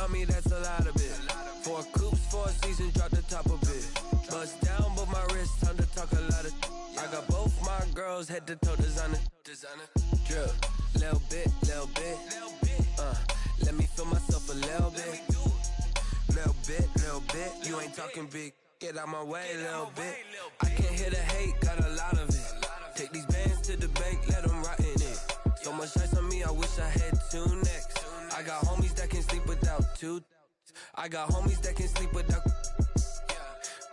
on me, that's a lot of it. 4 coops, 4 seasons, drop the top a bit. Bust down, but my wrist, time to talk a lot of. I got both my girls head to toe designer. Drip, little bit. Let me feel myself a little bit. Little bit. You ain't talking big. Get out my way, little bit. I can't hear the hate, got a lot of it. Take these bands to the bank, let them rot in it. So much ice on me, I wish I had 2 necks. I got homies that can sleep without 2. I got homies that can sleep without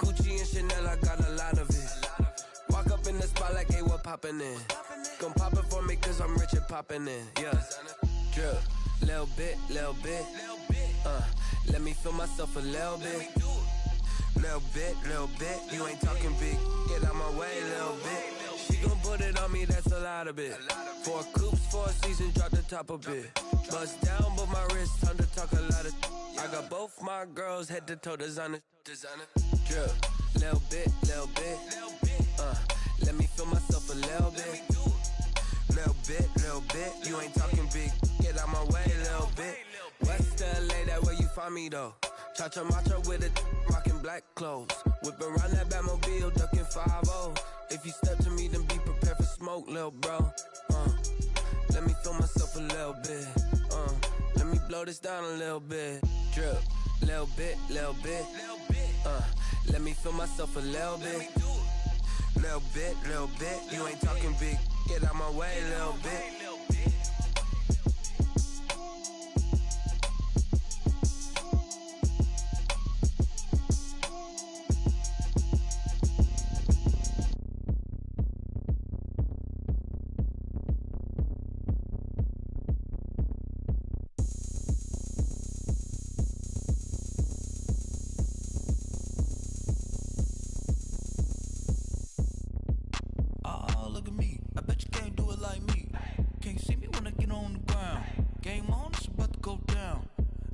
Gucci and Chanel, I got a lot of it. Walk up in the spot like, hey, what poppin' in? Gon' pop it for me cause I'm rich and poppin' in, yeah. Drip, little bit. Let me feel myself a little bit. Little bit. You ain't talking big. Get out my way, little bit. She gon' put it on me, that's a lot of it. 4 coops, 4 seasons, drop the top a bit. Bust down, but my wrist, time to talk a lot of. I got both my girls head to toe designer. Drip, little bit. Let me feel myself a little bit. Little bit. You ain't talking big. Get out my way, little bit. West LA, that where you find me though. Cha-cha matcha with it, rockin' black clothes. Whip around that Batmobile, duckin' 5-0. If you step to me, then be prepared for smoke, lil' bro. Let me feel myself a little bit. Let me blow this down a little bit. Drip, little bit. Let me feel myself a little bit. Little bit. You ain't talking big. Get out my way, little bit. Look at me, I bet you can't do it like me. Can't see me when I get on the ground. Game on, it's about to go down.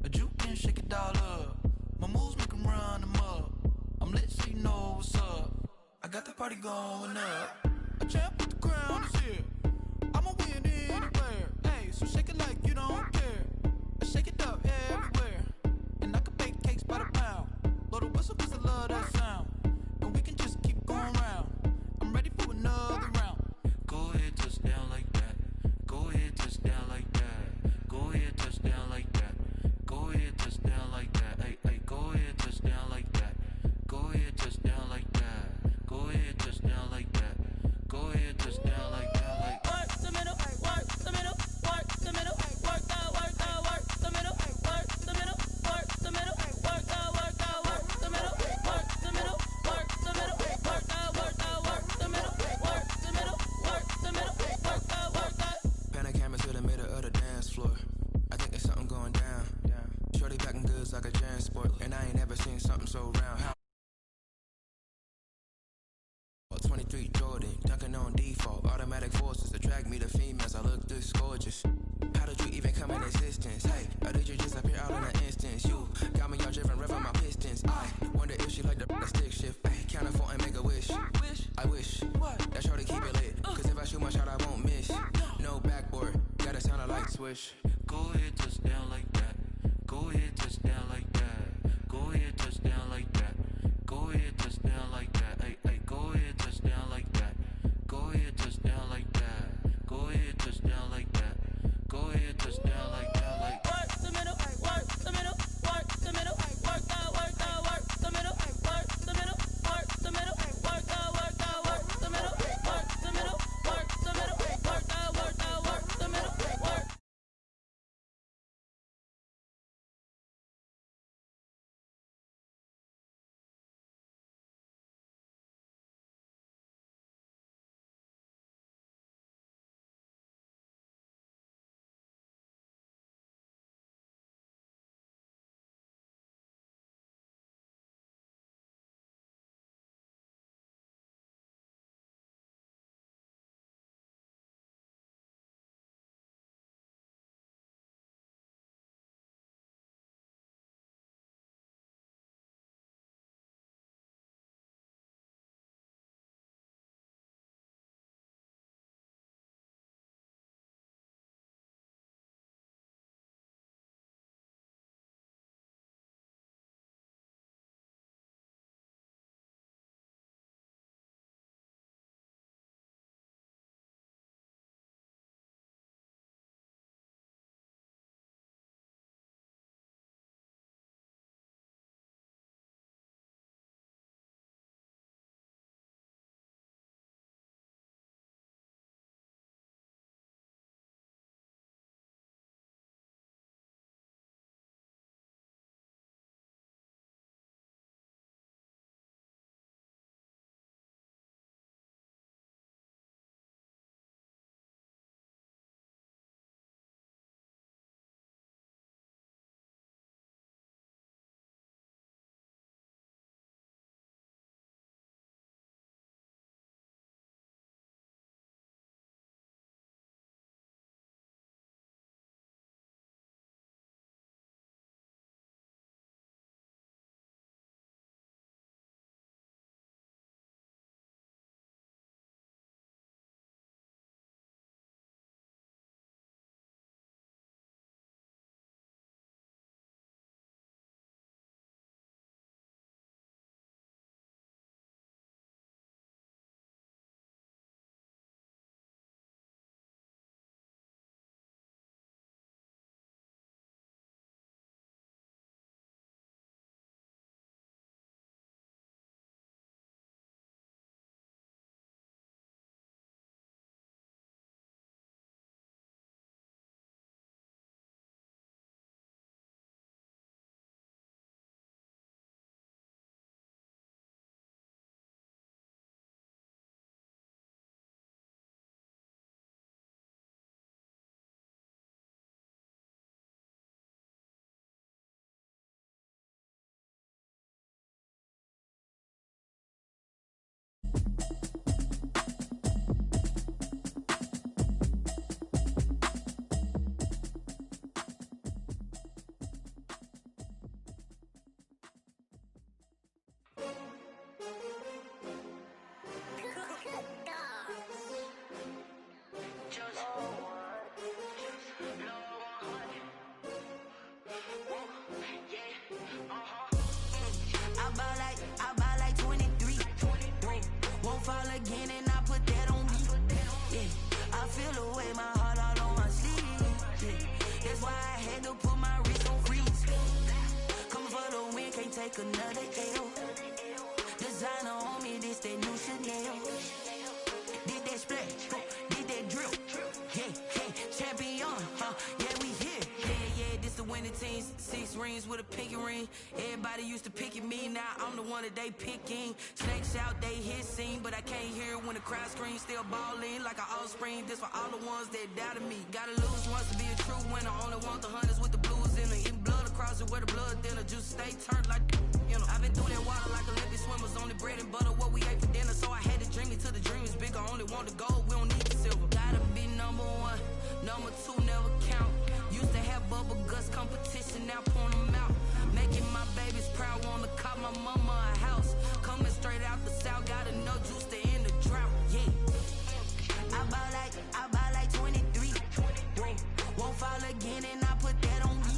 A juke and shake it all up. My moves make them run them up. I'm lit so you know what's up. I got the party going up. A champ with the crown is here. I'ma win anywhere. Hey, so shake it like you don't care. I shake it up everywhere. And I can bake cakes by the pound. Blow the whistle cause I love that sound. And we can just keep going round. I'm ready for another round. Go ahead, touchdown like that. Go ahead, touchdown like that. Go ahead, touchdown like that. Go ahead, touchdown like that. Hey, go ahead, touchdown like that. Go ahead, touchdown like that. Go ahead, touchdown like that. Go ahead, touchdown like that. Like work the middle, work the middle, work the middle, work the middle, work the middle, work the middle, work the middle, work the middle, work the middle, work the middle, work the middle, work the middle, work the. Panic camera to the middle of the dance floor. I think there's something going down. Shorty packing goods like a transport, and I ain't never seen something so round. 23 Jordan, dunking on default. Automatic forces attract me to females. I look this gorgeous. How did you even come in existence? Hey, or did you just appear out in an instance? You got me all driven, revving my pistons. I wonder if she like the stick shift. Ay, count a 4 and make a wish. I wish that shorty keep it lit. Cause if I shoot my shot, I won't miss. No backboard, gotta sound a light switch. Go ahead, touchdown like that. Go ahead, touchdown like that. Go ahead, touchdown like that. Go ahead, touchdown like that. Hey, go ahead, touchdown like that. Go ahead, touchdown like that. Go ahead, touchdown like that. Go ahead, touchdown like that. Like Work the middle, work the middle, work the middle, work the middle, work the middle, work the middle, work the middle, work the middle, work the middle, work the middle, work the middle, work the middle, work the middle, work. feel the way my heart all on my sleeve. Yeah. That's why I had to put my wrist on freeze. Coming for the win, can't take another L. Designer on me, this that new Chanel. Did that splash, did that drill. Yeah, champion, yeah, we here. Yeah, this the winning team. 6 rings with a pinky ring. Everybody used to pick at me, now I'm the one that they picking. Snakes out, they hit scene, but I can't hear it when the crowd screams. Still balling like an offspring. This for all the ones that doubted me. Gotta lose once to be a true winner. Only want the hunters with the blues in it. Eating blood across it where the blood thinner. Juice stay turned like, you know. I've been through that water like Olympic swimmers. Only bread and butter, what we ate for dinner. So I had to dream it till the dream is big. I only want the gold, we don't need the silver. Gotta be number 1, number 2 never count. Used to have bubble guts competition, now point them out. Making my babies proud, wanna cop my mama a house. Coming straight out the south, gotta know juice to end the drought. Yeah, I buy like 23. Won't fall again, and I put that on me.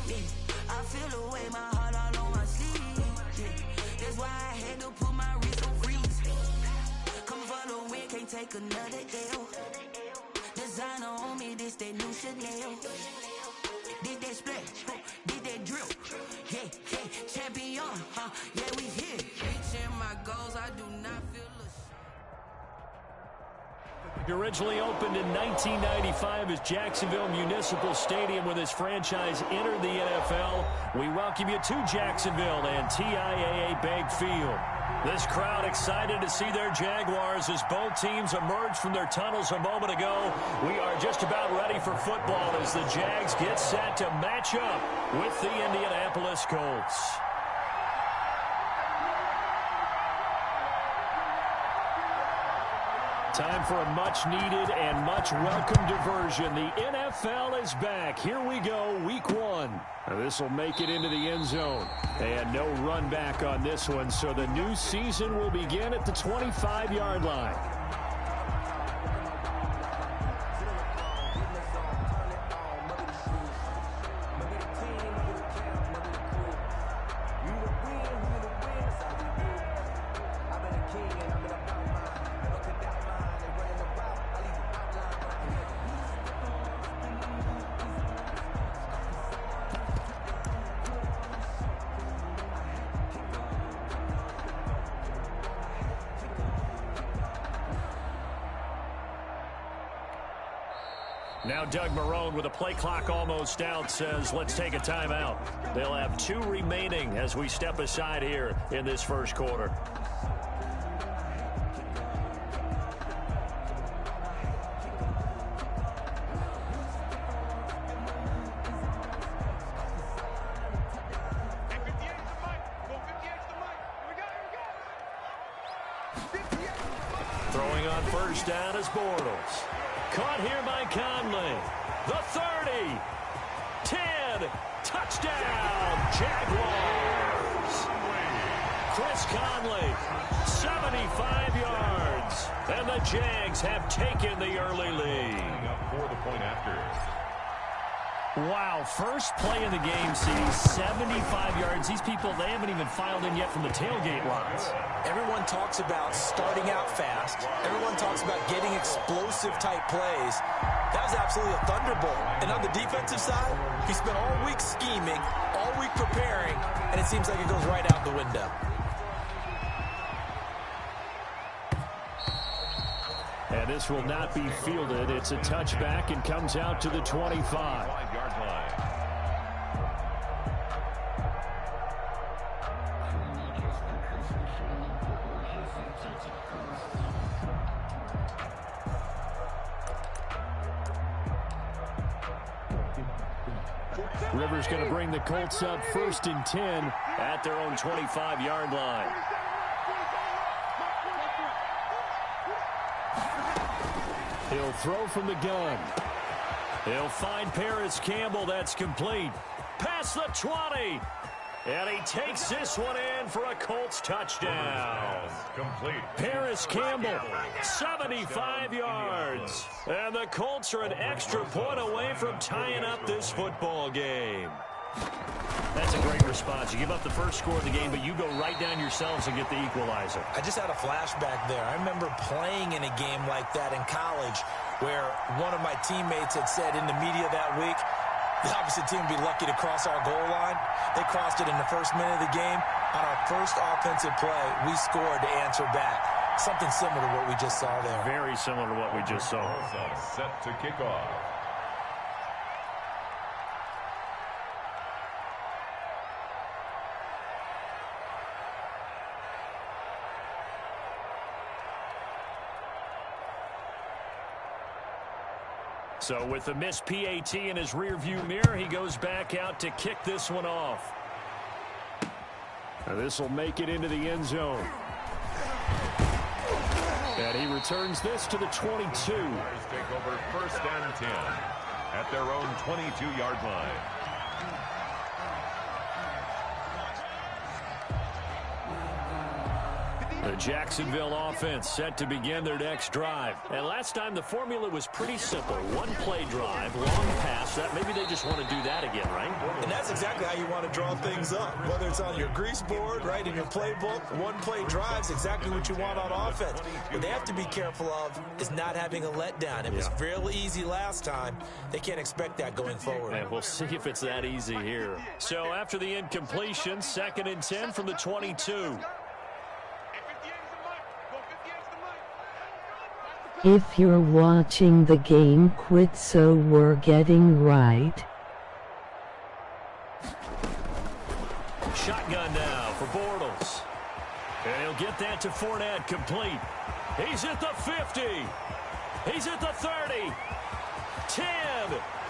Yeah, I feel the way my heart all on my sleeve. Yeah, that's why I had to put my wrist on freeze. Coming for the win, can't take another L. Designer on me, this that new Chanel. Did that splash, did that drill. Yeah, champion, yeah, we here. Reaching my goals, I do not feel Originally opened in 1995 as Jacksonville Municipal Stadium when this franchise entered the NFL. We welcome you to Jacksonville and TIAA Bank Field. This crowd excited to see their Jaguars as both teams emerged from their tunnels a moment ago. We are just about ready for football as the Jags get set to match up with the Indianapolis Colts. Time for a much-needed and much-welcome diversion. The NFL is back. Here we go, week 1. This will make it into the end zone. And no run back on this one, so the new season will begin at the 25-yard line. Now Doug Marrone, with a play clock almost out, says let's take a timeout. They'll have 2 remaining as we step aside here in this first quarter. Throwing on first down is Bortles. Caught here by Conley. The 30. 10. Touchdown, Jaguars. Chris Conley, 75 yards. And the Jags have taken the early lead. Up for the point after. Wow, first play of the game, CD, 75 yards. These people, they haven't even filed in yet from the tailgate lines. Everyone talks about starting out fast. Everyone talks about getting explosive-type plays. That was absolutely a thunderbolt. And on the defensive side, he spent all week scheming, all week preparing, and it seems like it goes right out the window. And this will not be fielded. It's a touchback and comes out to the 25. 5-yard line. Rivers going to bring the Colts up 1st and 10 at their own 25-yard line. He'll throw from the gun. He'll find Paris Campbell. That's complete. Past the 20. And he takes this one in for a Colts touchdown. Complete. Paris Campbell, 75 yards. And the Colts are an extra point away from tying up this football game. That's a great response. You give up the first score of the game, but you go right down yourselves and get the equalizer. I just had a flashback there. I remember playing in a game like that in college where one of my teammates had said in the media that week, the opposite team would be lucky to cross our goal line. They crossed it in the first minute of the game. On our first offensive play, we scored to answer back. Something similar to what we just saw there. Very similar to what we just saw. Set to kick off. So with the missed PAT in his rearview mirror, he goes back out to kick this one off. Now this will make it into the end zone. And he returns this to the 22. Take over 1st and 10 at their own 22-yard line. The Jacksonville offense set to begin their next drive. And last time the formula was pretty simple. One-play drive, long pass. That maybe they just want to do that again, right? And that's exactly how you want to draw things up. Whether it's on your grease board, right, in your playbook, one-play drive's exactly what you want on offense. What they have to be careful of is not having a letdown. It was real easy last time. They can't expect that going forward. And we'll see if it's that easy here. So after the incompletion, 2nd and 10 from the 22. If you're watching the game, quit so we're getting right. Shotgun now for Bortles. And he'll get that to Fournette, complete. He's at the 50. He's at the 30. 10.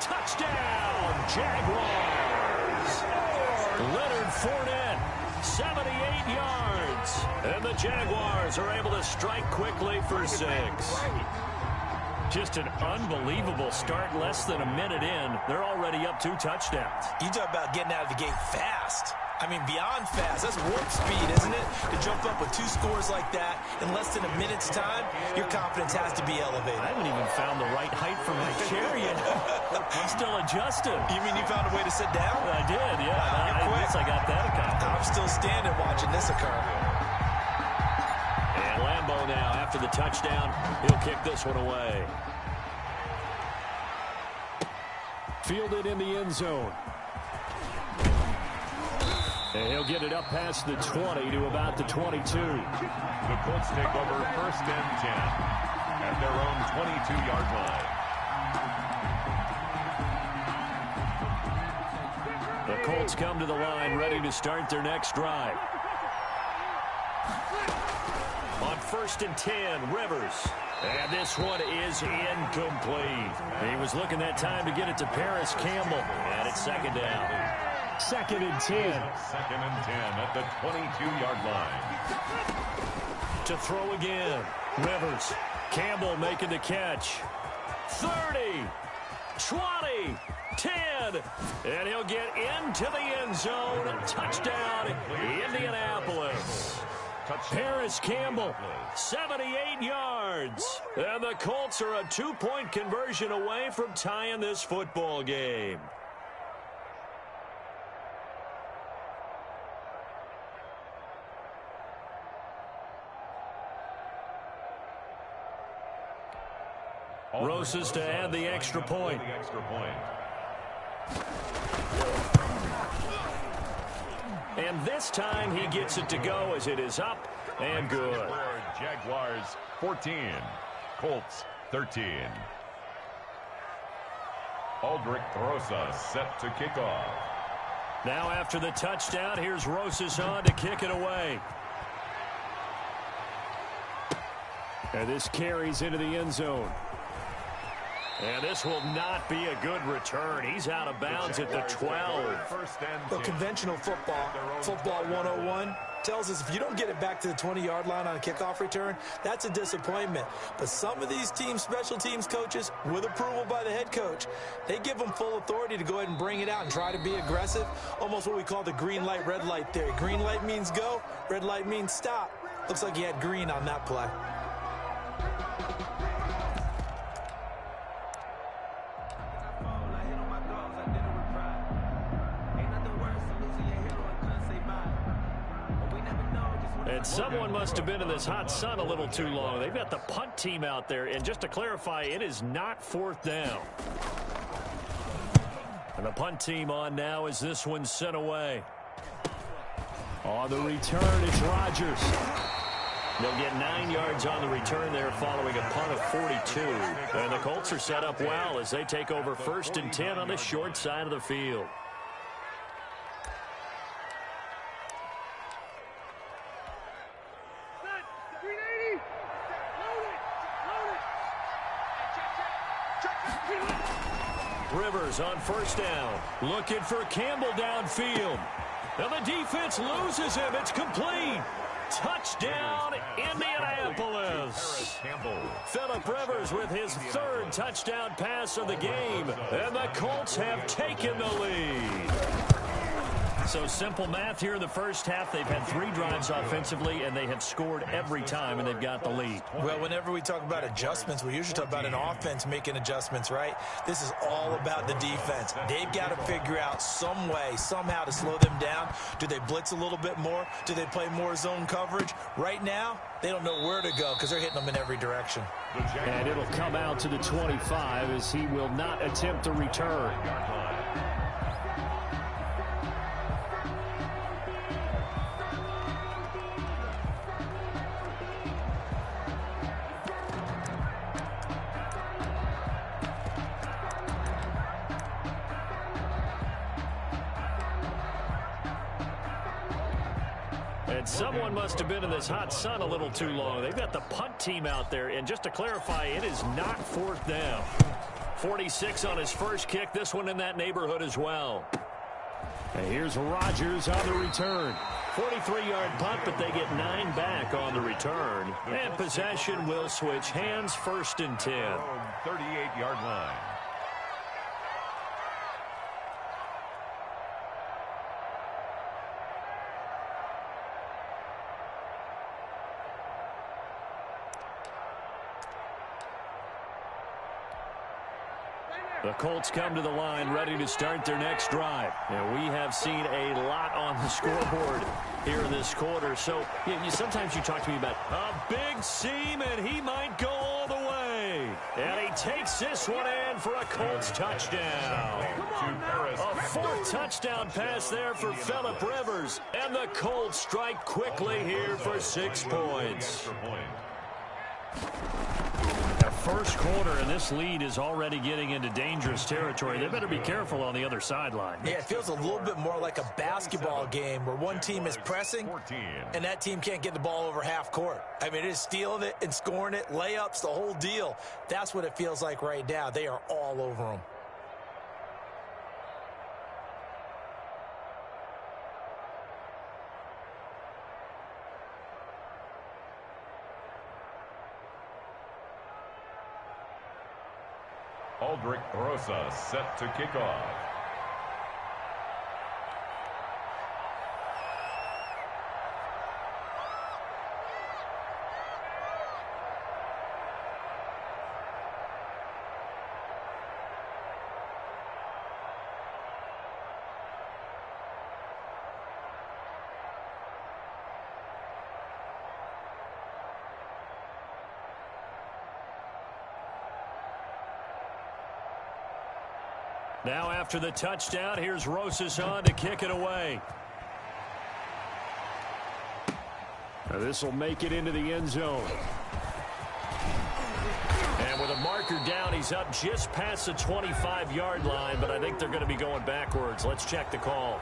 Touchdown, Jaguars. Leonard Fournette, 78 yards. And the Jaguars are able to strike quickly for 6. Just an unbelievable start. Less than a minute in, they're already up 2 touchdowns. You talk about getting out of the gate fast. I mean, beyond fast. That's warp speed, isn't it? To jump up with 2 scores like that in less than a minute's time, your confidence has to be elevated. I haven't even found the right height for my chair yet. I'm still adjusting. You mean you found a way to sit down? I did, yeah. I guess I got that accomplished. I'm still standing watching this occur. And Lambeau now, after the touchdown, he'll kick this one away. Fielded in the end zone. And he'll get it up past the 20 to about the 22. The Colts take over 1st and 10 at their own 22-yard line. The Colts come to the line ready to start their next drive. On 1st and 10, Rivers. And this one is incomplete. He was looking that time to get it to Paris Campbell. And it's 2nd down. 2nd and 10. 2nd and 10 at the 22-yard line. To throw again. Rivers. Campbell making the catch. 30. 20. 10. And he'll get into the end zone. Touchdown, Indianapolis. Paris Campbell, 78 yards. And the Colts are a 2-point conversion away from tying this football game. Rosas to add the extra point. And this time he gets it to go as it is up and good. Jaguars 14, Colts 13. Aldrich Rosas set to kick off. Now after the touchdown, here's Rosas on to kick it away. And this carries into the end zone. And this will not be a good return. He's out of bounds at the 12. Well, conventional football 101, tells us if you don't get it back to the 20-yard line on a kickoff return, that's a disappointment. But some of these special teams coaches, with approval by the head coach, they give them full authority to go ahead and bring it out and try to be aggressive. Almost what we call the green light, red light theory. Green light means go, red light means stop. Looks like he had green on that play. And someone must have been in this hot sun a little too long. They've got the punt team out there. And just to clarify, it is not fourth down. And the punt team on now as this one's sent away. On the return, it's Rodgers. They'll get 9 yards on the return there following a punt of 42. And the Colts are set up well as they take over 1st and 10 on the short side of the field. Rivers on 1st down. Looking for Campbell downfield. Now the defense loses him. It's complete. Touchdown, Indianapolis. Phillip Rivers with his 3rd touchdown pass of the game. And the Colts have taken the lead. So simple math here in the first half. They've had 3 drives offensively, and they have scored every time, and they've got the lead. Well, whenever we talk about adjustments, we usually talk about an offense making adjustments, right? This is all about the defense. They've got to figure out some way, somehow to slow them down. Do they blitz a little bit more? Do they play more zone coverage? Right now, they don't know where to go because they're hitting them in every direction. And it'll come out to the 25 as he will not attempt to return. And someone must have been in this hot sun a little too long. They've got the punt team out there. And just to clarify, it is not fourth down. 46 on his first kick. This one in that neighborhood as well. And here's Rodgers on the return. 43-yard punt, but they get 9 back on the return. And possession will switch hands, 1st and 10. 38-yard line. The Colts come to the line ready to start their next drive. And we have seen a lot on the scoreboard here in this quarter. So sometimes you talk to me about a big seam, and he might go all the way. And he takes this one in for a Colts touchdown. A 4th touchdown pass there for Phillip Rivers. And the Colts strike quickly here for 6 points. First quarter, and this lead is already getting into dangerous territory. They better be careful on the other sideline. Yeah, it feels a little bit more like a basketball game where one team is pressing and that team can't get the ball over half court. I mean, it is stealing it and scoring it, layups, the whole deal. That's what it feels like right now. They are all over them. Aldrich Rosa set to kick off. Now after the touchdown, here's Rosas on to kick it away. This will make it into the end zone. And with a marker down, he's up just past the 25-yard line, but I think they're going to be going backwards. Let's check the call.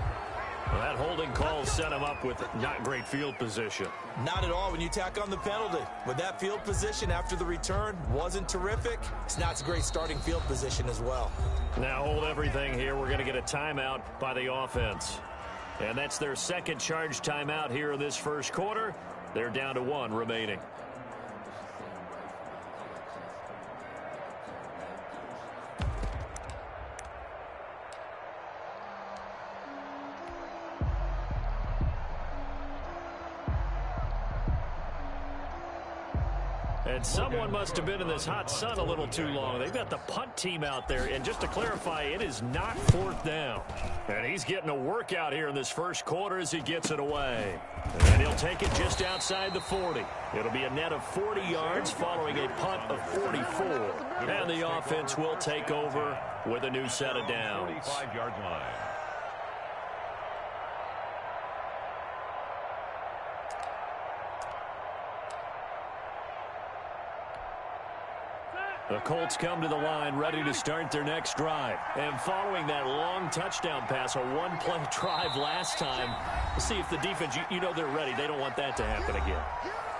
Well, that holding call set him up with not great field position. Not at all when you tack on the penalty. With that field position after the return wasn't terrific, it's not a great starting field position as well. Now hold everything here. We're going to get a timeout by the offense. And that's their second charge timeout here in this first quarter. They're down to 1 remaining. And someone must have been in this hot sun a little too long. They've got the punt team out there. And just to clarify, it is not 4th down. And he's getting a workout here in this first quarter as he gets it away. And he'll take it just outside the 40. It'll be a net of 40 yards following a punt of 44. And the offense will take over with a new set of downs. 45-yard line. The Colts come to the line ready to start their next drive. And following that long touchdown pass, a one-play drive last time, we'll see if the defense, you know they're ready. They don't want that to happen again.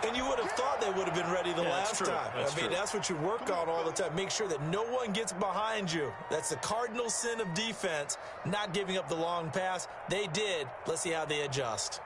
And you would have thought they would have been ready the last time. I mean, that's what you work on all the time. Make sure that no one gets behind you. That's the cardinal sin of defense, not giving up the long pass. They did. Let's see how they adjust.